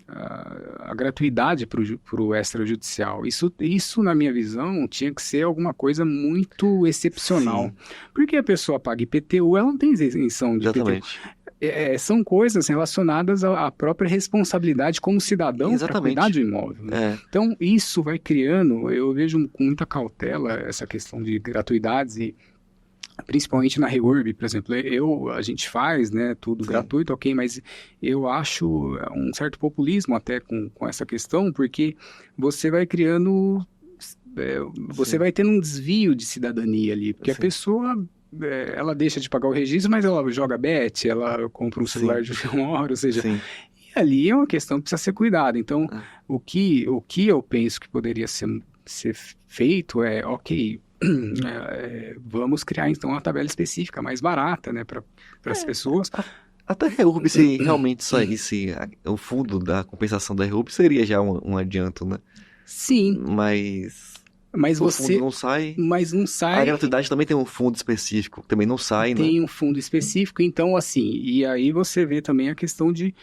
a gratuidade para o extrajudicial. Isso, na minha visão, tinha que ser alguma coisa muito excepcional. Porque a pessoa paga IPTU, ela não tem isenção de IPTU. São coisas relacionadas à própria responsabilidade como cidadão para cuidar do imóvel. Né? Então, isso vai criando, eu vejo com muita cautela essa questão de gratuidades e principalmente na REURB, por exemplo, a gente faz, né, tudo gratuito, ok, mas eu acho um certo populismo até com essa questão, porque você vai criando, você vai tendo um desvio de cidadania ali, porque a pessoa ela deixa de pagar o registro, mas ela joga bet, ela compra um celular de última hora, ou seja... Sim. E ali é uma questão que precisa ser cuidada. Então, o que eu penso que poderia ser feito é, ok... vamos criar então uma tabela específica mais barata, né, para as pessoas. Até a REURB, se realmente saísse o fundo da compensação da REURB, seria já um adianto, né? Sim. Mas o fundo não sai. Mas não sai. A gratuidade também tem um fundo específico, também não sai, né? Tem um fundo específico, então assim, e aí você vê também a questão de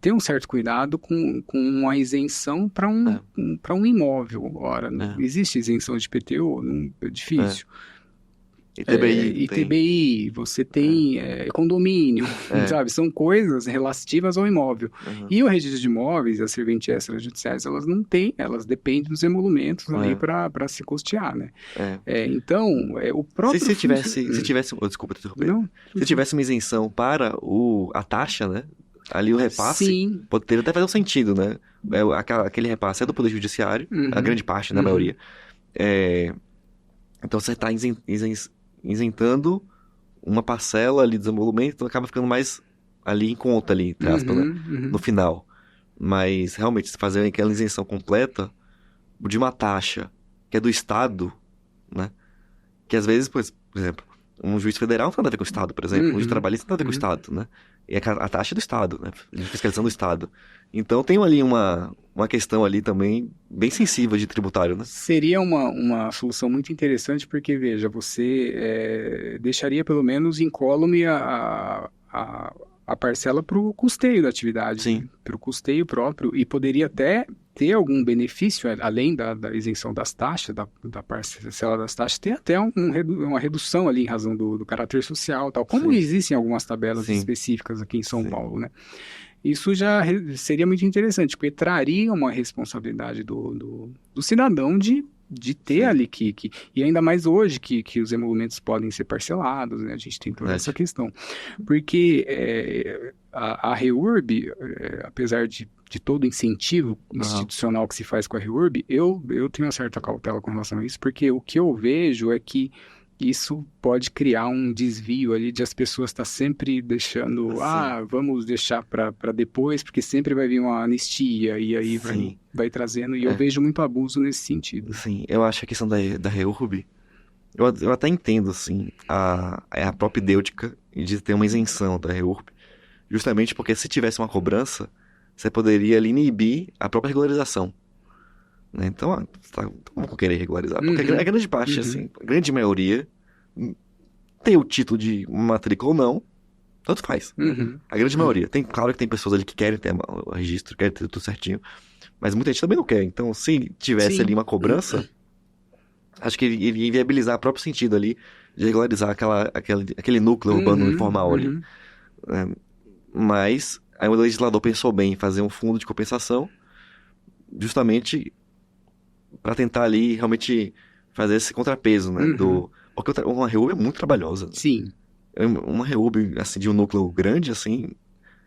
ter um certo cuidado com uma isenção para um imóvel. Ora, não existe isenção de IPTU? É difícil. ITBI, você tem condomínio, sabe? São coisas relativas ao imóvel. E o registro de imóveis, as serventes extrajudiciais, elas não têm, elas dependem dos emolumentos ali para se custear, né? Então, o próprio... Se tivesse, desculpa te interromper. Não, se tivesse uma isenção para a taxa, né? Ali o repasse poderia até fazer um sentido, né? Aquele repasse é do Poder Judiciário, a grande parte, na maioria. Então você está isentando uma parcela ali do desenvolvimento, então acaba ficando mais ali em conta, ali, entre aspas, né? No final. Mas, realmente, se fazer aquela isenção completa de uma taxa que é do Estado, né? Que às vezes, por exemplo, um juiz federal não tem nada a ver com o Estado, por exemplo. Um juiz trabalhista não tem nada a ver com o Estado, né? E a taxa é do Estado, né? Fiscalização do Estado. Então tem ali uma questão ali também bem sensível de tributário, né? Seria uma solução muito interessante porque, veja, você deixaria pelo menos incólume a parcela para o custeio da atividade. Sim. Né? Para o custeio próprio, e poderia até ter algum benefício, além da isenção das taxas, da parcela das taxas, ter até uma redução ali em razão do caráter social, tal, como existem algumas tabelas específicas aqui em São Paulo, né? Isso já seria muito interessante, porque traria uma responsabilidade do cidadão de ter ali e ainda mais hoje que os emolumentos podem ser parcelados, né? A gente tem toda essa questão. Porque a REURB, apesar de todo o incentivo institucional que se faz com a REURB, eu tenho uma certa cautela com relação a isso, porque o que eu vejo é que isso pode criar um desvio ali de as pessoas estar sempre deixando, vamos deixar para depois, porque sempre vai vir uma anistia, e aí vai trazendo, e eu vejo muito abuso nesse sentido. Sim, eu acho que a questão da REURB, eu até entendo, assim, a propedêutica de ter uma isenção da REURB, justamente porque se tivesse uma cobrança, você poderia ali inibir a própria regularização. Né? Então, vamos querer regularizar. Porque a grande parte, assim, a grande maioria, ter o título de matrícula ou não, tanto faz. A grande maioria. Claro que tem pessoas ali que querem ter o registro, querem ter tudo certinho, mas muita gente também não quer. Então, se tivesse ali uma cobrança, acho que ele ia inviabilizar o próprio sentido ali de regularizar aquele núcleo urbano informal ali. Mas aí o legislador pensou bem em fazer um fundo de compensação justamente para tentar ali realmente fazer esse contrapeso, né? Porque uma REURB é muito trabalhosa. Né? Sim. Uma REURB, assim, de um núcleo grande, assim,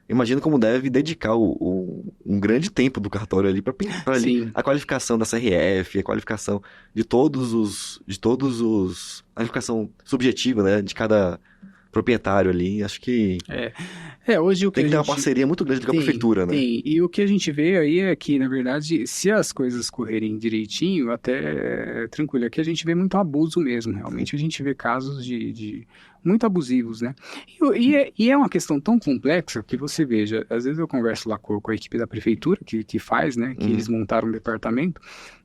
imagina como deve dedicar um grande tempo do cartório ali para ali a qualificação da CRF, a qualificação de todos os a qualificação subjetiva, né, de cada proprietário ali. Acho que hoje tem que ter uma parceria muito grande com a prefeitura, né? Tem, e o que a gente vê aí é que, na verdade, se as coisas correrem direitinho, até tranquilo, aqui a gente vê muito abuso mesmo, realmente. A gente vê casos de muito abusivos, né? E é uma questão tão complexa que você veja, às vezes eu converso lá com a equipe da prefeitura, que faz, né? Que eles montaram um departamento,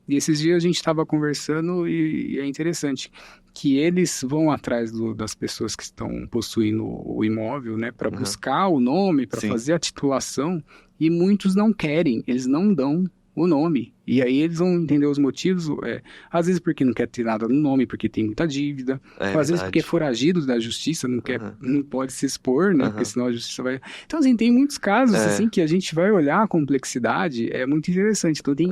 e esses dias a gente estava conversando e é interessante que eles vão atrás das pessoas que estão possuindo o imóvel, né, para buscar o nome, para fazer a titulação, e muitos não querem, eles não dão o nome. E aí eles vão entender os motivos, às vezes porque não quer ter nada no nome, porque tem muita dívida, às vezes porque é foragido da justiça, não pode se expor, né, porque senão a justiça vai... Então, assim, tem muitos casos, assim, que a gente vai olhar a complexidade, é muito interessante. Então, tem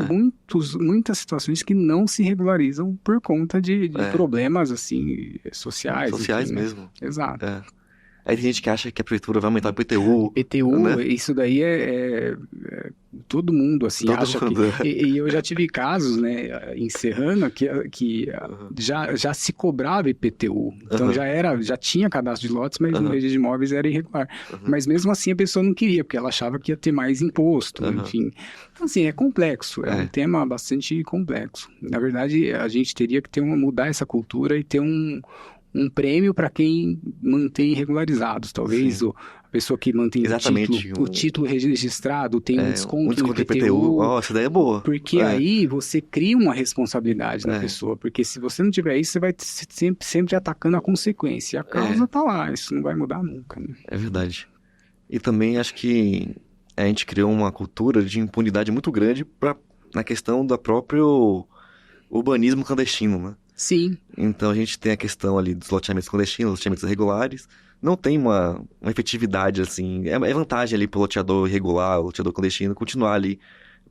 muitas situações que não se regularizam por conta de problemas, assim, sociais. Sociais enfim, mesmo. Né? Exato. Aí tem gente que acha que a prefeitura vai aumentar o IPTU. IPTU, né? isso daí todo mundo, assim, Todo acha mundo. que... E eu já tive casos, né, em Serrana, que já se cobrava IPTU. Então já tinha cadastro de lotes, mas no registro de imóveis era irregular. Mas mesmo assim a pessoa não queria, porque ela achava que ia ter mais imposto, enfim. Então, assim, é complexo, é um tema bastante complexo. Na verdade, a gente teria que mudar essa cultura e ter um prêmio para quem mantém regularizados. Talvez a pessoa que mantém o título registrado tem um desconto no IPTU. Nossa, essa ideia é boa. Porque aí você cria uma responsabilidade na pessoa. Porque se você não tiver isso, você vai sempre atacando a consequência. A causa está lá, isso não vai mudar nunca. Né? É verdade. E também acho que a gente criou uma cultura de impunidade muito grande na questão do próprio urbanismo clandestino, né? Sim. Então a gente tem a questão ali dos loteamentos clandestinos, loteamentos irregulares. Não tem uma efetividade, assim. É vantagem ali pro loteador irregular, o loteador clandestino, continuar ali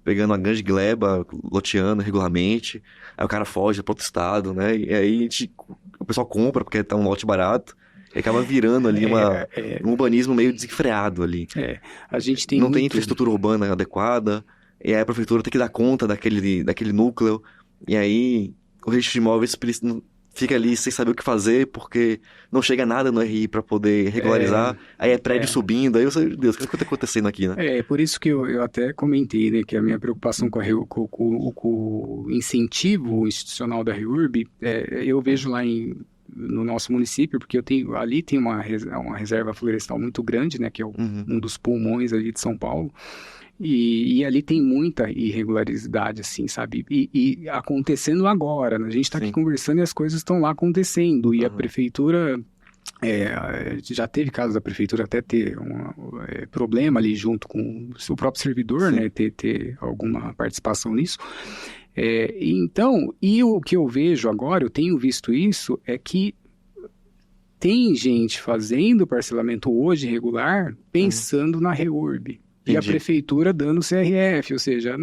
pegando uma grande gleba, loteando regularmente. Aí o cara foge para outro estado, né? E aí o pessoal compra porque tá um lote barato. E acaba virando ali um urbanismo meio desenfreado ali. A gente tem Não tem infraestrutura urbana adequada. E aí a prefeitura tem que dar conta daquele núcleo. E aí o registro de imóveis fica ali sem saber o que fazer, porque não chega nada no RI para poder regularizar. Aí é prédio subindo. Aí você, Deus, o que está acontecendo aqui, né? É por isso que eu até comentei, né, que a minha preocupação com o incentivo institucional da REURB, eu vejo lá no nosso município, porque ali tem uma reserva florestal muito grande, né, que é um dos pulmões ali de São Paulo. E ali tem muita irregularidade, assim, sabe? E acontecendo agora, né? A gente está aqui conversando e as coisas estão lá acontecendo. E a prefeitura... já teve casos da prefeitura até ter um problema ali junto com o próprio servidor, né? Ter alguma participação nisso. Então, e o que eu vejo agora, eu tenho visto isso, é que tem gente fazendo parcelamento hoje regular pensando na REURB. E a prefeitura dando CRF, ou seja,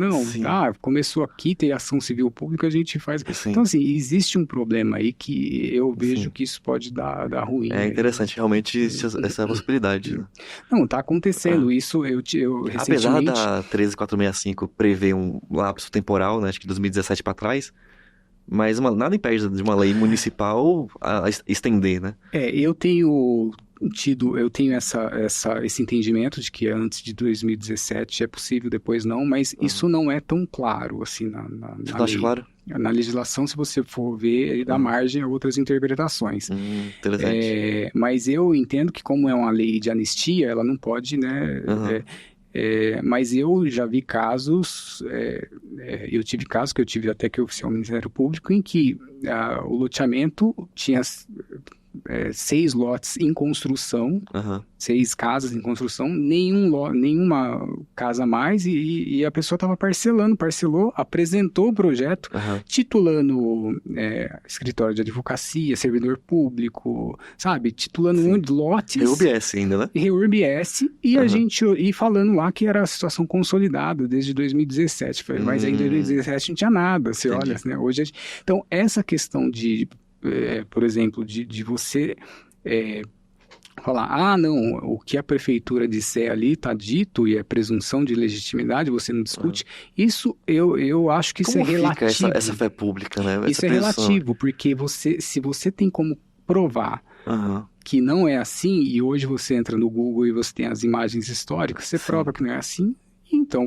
começou aqui, tem ação civil pública, a gente faz... Então, assim, existe um problema aí que eu vejo que isso pode dar ruim. É interessante, realmente, essa possibilidade. Né? Não, tá acontecendo isso, eu recentemente... Apesar da 13465 prever um lapso temporal, né, acho que de 2017 para trás, mas nada impede de uma lei municipal a estender, né? Eu tenho esse entendimento de que antes de 2017 é possível, depois não, mas isso não é tão claro, assim, na lei. Claro? Na legislação, se você for ver, ele dá margem a outras interpretações. Interessante. Mas eu entendo que como é uma lei de anistia, ela não pode, né... mas eu já vi casos, eu tive casos que eu tive até que oficial do Ministério Público, em que o loteamento tinha 6 lotes em construção, 6 casas em construção, nenhuma casa a mais, e a pessoa estava parcelou, apresentou o projeto, titulando escritório de advocacia, servidor público, sabe? Titulando lotes. REURB-S ainda, né? REURB-S, e a gente, e falando lá que era a situação consolidada desde 2017, mas ainda em 2017 não tinha nada, você olha, né? Hoje então, essa questão por exemplo, de você falar, não, o que a prefeitura disser ali está dito e é presunção de legitimidade, você não discute, isso eu acho que isso é relativo. Fica essa fé pública, né? Isso é relativo, porque se você tem como provar que não é assim, e hoje você entra no Google e você tem as imagens históricas, você prova que não é assim, então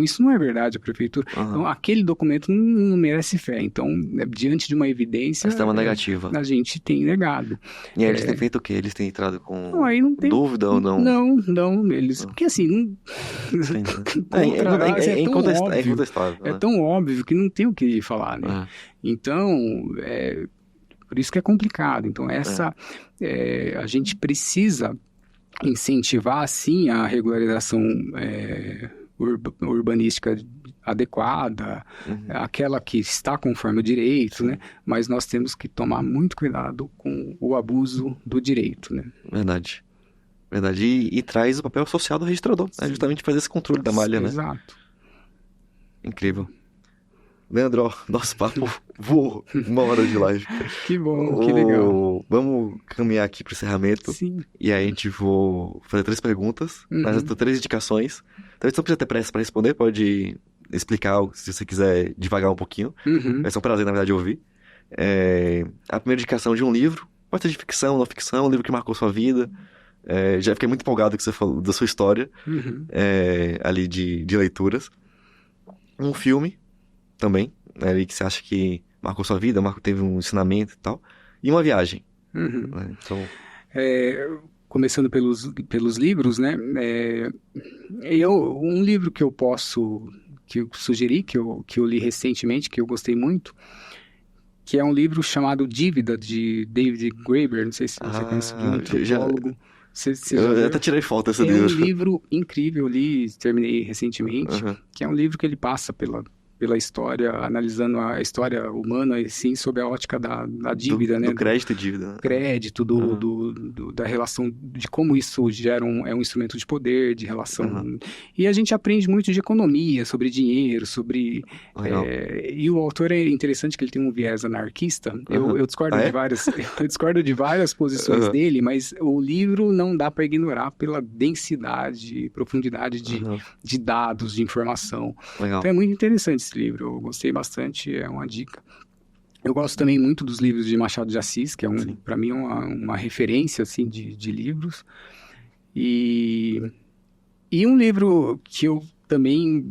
isso não é verdade, a prefeitura. Então, aquele documento não merece fé. Então, diante de uma evidência, uma negativa. A gente tem negado. E aí eles têm feito o quê? Eles têm entrado com não tem dúvida ou não? Não, eles... Porque assim... É incontestável. É tão óbvio que não tem o que falar, né? Então, por isso que é complicado. Então, a gente precisa incentivar, sim, a regularização urbanística adequada, aquela que está conforme o direito, né? Mas nós temos que tomar muito cuidado com o abuso do direito, né? Verdade. E traz o papel social do registrador, né? Justamente fazer esse controle da malha, né? Exato. Incrível. Leandro, ó, nosso papo voou 1 hora de live. Que bom, que legal. Vamos caminhar aqui pro encerramento. Sim. E aí a gente vou fazer 3 perguntas, mas eu tenho 3 indicações. Talvez você não precisa ter pressa para responder, pode explicar se você quiser devagar um pouquinho. Vai ser um prazer, na verdade, ouvir. A primeira indicação de um livro, pode ser de ficção, não ficção, um livro que marcou sua vida. Já fiquei muito empolgado que você falou da sua história, ali de leituras. Um filme também, ali que você acha que marcou sua vida, teve um ensinamento e tal. E uma viagem. Então... Começando pelos livros, né? Um livro que eu sugeri, que eu li recentemente, que eu gostei muito, que é um livro chamado Dívida, de David Graeber, não sei se você conhece, de um antropólogo. Eu até tirei foto desse livro. É um livro incrível, terminei recentemente, que é um livro que ele passa pela história, analisando a história humana, assim, sob a ótica da dívida, né? Do crédito e dívida. Crédito, da relação, de como isso gera é um instrumento de poder, de relação. E a gente aprende muito de economia, sobre dinheiro, sobre... e o autor é interessante que ele tem um viés anarquista. Eu discordo de várias posições dele, mas o livro não dá para ignorar pela densidade, profundidade de dados, de informação. Legal. Então é muito interessante esse livro, eu gostei bastante, é uma dica. Eu gosto também muito dos livros de Machado de Assis, que é para mim uma referência assim de livros. E um livro que eu também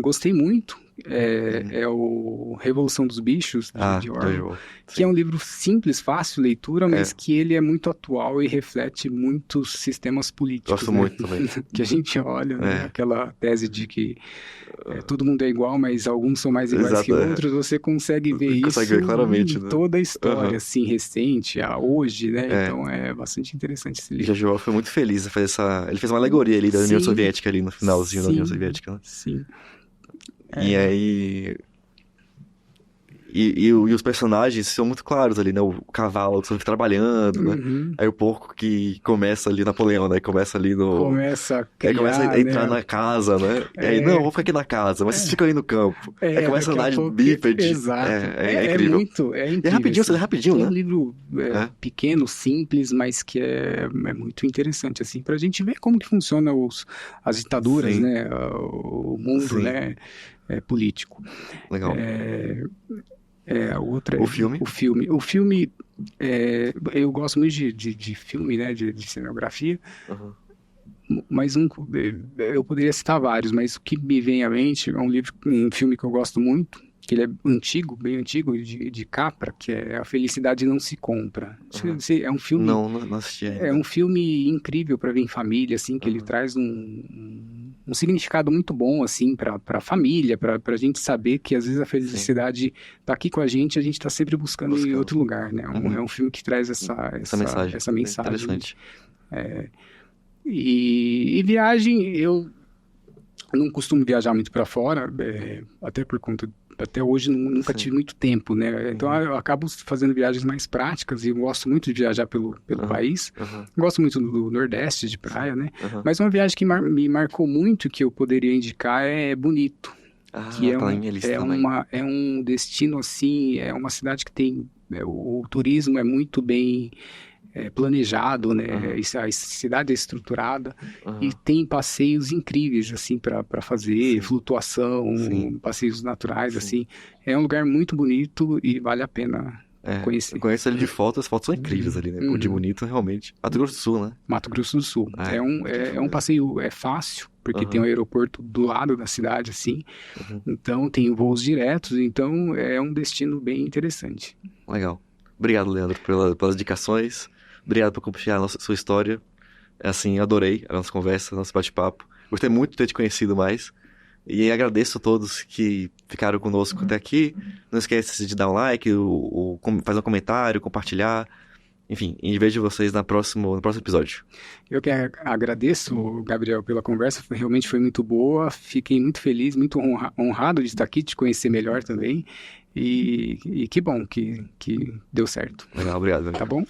gostei muito é o Revolução dos Bichos, de Orwell, que é um livro simples, fácil de leitura, mas que ele é muito atual e reflete muitos sistemas políticos. Gosto muito também. Que a gente olha, né? Aquela tese de que todo mundo é igual, mas alguns são mais iguais que outros, você consegue ver ver claramente, em toda a história, assim, recente, hoje, né? Então é bastante interessante esse livro. George Orwell foi muito feliz, ele fez uma alegoria ali da União Soviética, ali no finalzinho da União Soviética. Né? Sim. E aí... E os personagens são muito claros ali, né? O cavalo que está trabalhando, né? Aí o porco que começa ali, Napoleão, né? Começa ali no... Começa a criar, começa a entrar na casa, né? E aí, não, vou ficar aqui na casa, mas vocês ficam aí no campo. Aí começa a andar de bípede. Exato. É incrível. É incrível. E é rapidinho, né? É um livro pequeno, simples, mas que é muito interessante, assim, pra gente ver como que funciona as ditaduras, né? O mundo, né? Político. Legal. A outra o filme? O filme, eu gosto muito de filme, né, de cenografia, mas eu poderia citar vários, mas o que me vem à mente é um filme que eu gosto muito, que ele é antigo, bem antigo, de Capra, que é A Felicidade Não Se Compra. É um filme... Não assisti ainda. É um filme incrível para ver em família, assim, que ele traz um significado muito bom, assim, para a família, para a gente saber que às vezes a felicidade está aqui com a gente está sempre buscando em outro lugar, né? É um filme que traz essa mensagem. Interessante. E viagem, eu não costumo viajar muito para fora, até por conta... Até hoje nunca tive muito tempo, né? Então eu acabo fazendo viagens mais práticas e eu gosto muito de viajar pelo país. Gosto muito do Nordeste, de praia, né? Mas uma viagem que me marcou muito, que eu poderia indicar, é Bonito. Que é um destino, assim, é uma cidade que tem... o turismo é muito bem... planejado, né? A cidade é estruturada e tem passeios incríveis, assim, para fazer, flutuação, passeios naturais, assim. É um lugar muito bonito e vale a pena conhecer. Eu conheço ele de foto, as fotos são incríveis ali, né? De bonito, realmente. Mato Grosso do Sul, né? Mato Grosso do Sul. É um passeio, fácil, porque tem um aeroporto do lado da cidade, assim. Então, tem voos diretos, então é um destino bem interessante. Legal. Obrigado, Leandro, pelas indicações. Obrigado por compartilhar a sua história. Assim, adorei a nossa conversa, nosso bate-papo. Gostei muito de ter te conhecido mais. E agradeço a todos que ficaram conosco até aqui. Não esqueça de dar um like, fazer um comentário, compartilhar. Enfim, e vejo vocês no próximo episódio. Eu que agradeço, Gabriel, pela conversa. Realmente foi muito boa. Fiquei muito feliz, muito honrado de estar aqui, te conhecer melhor também. E que bom que deu certo. Legal, obrigado. Tá bom?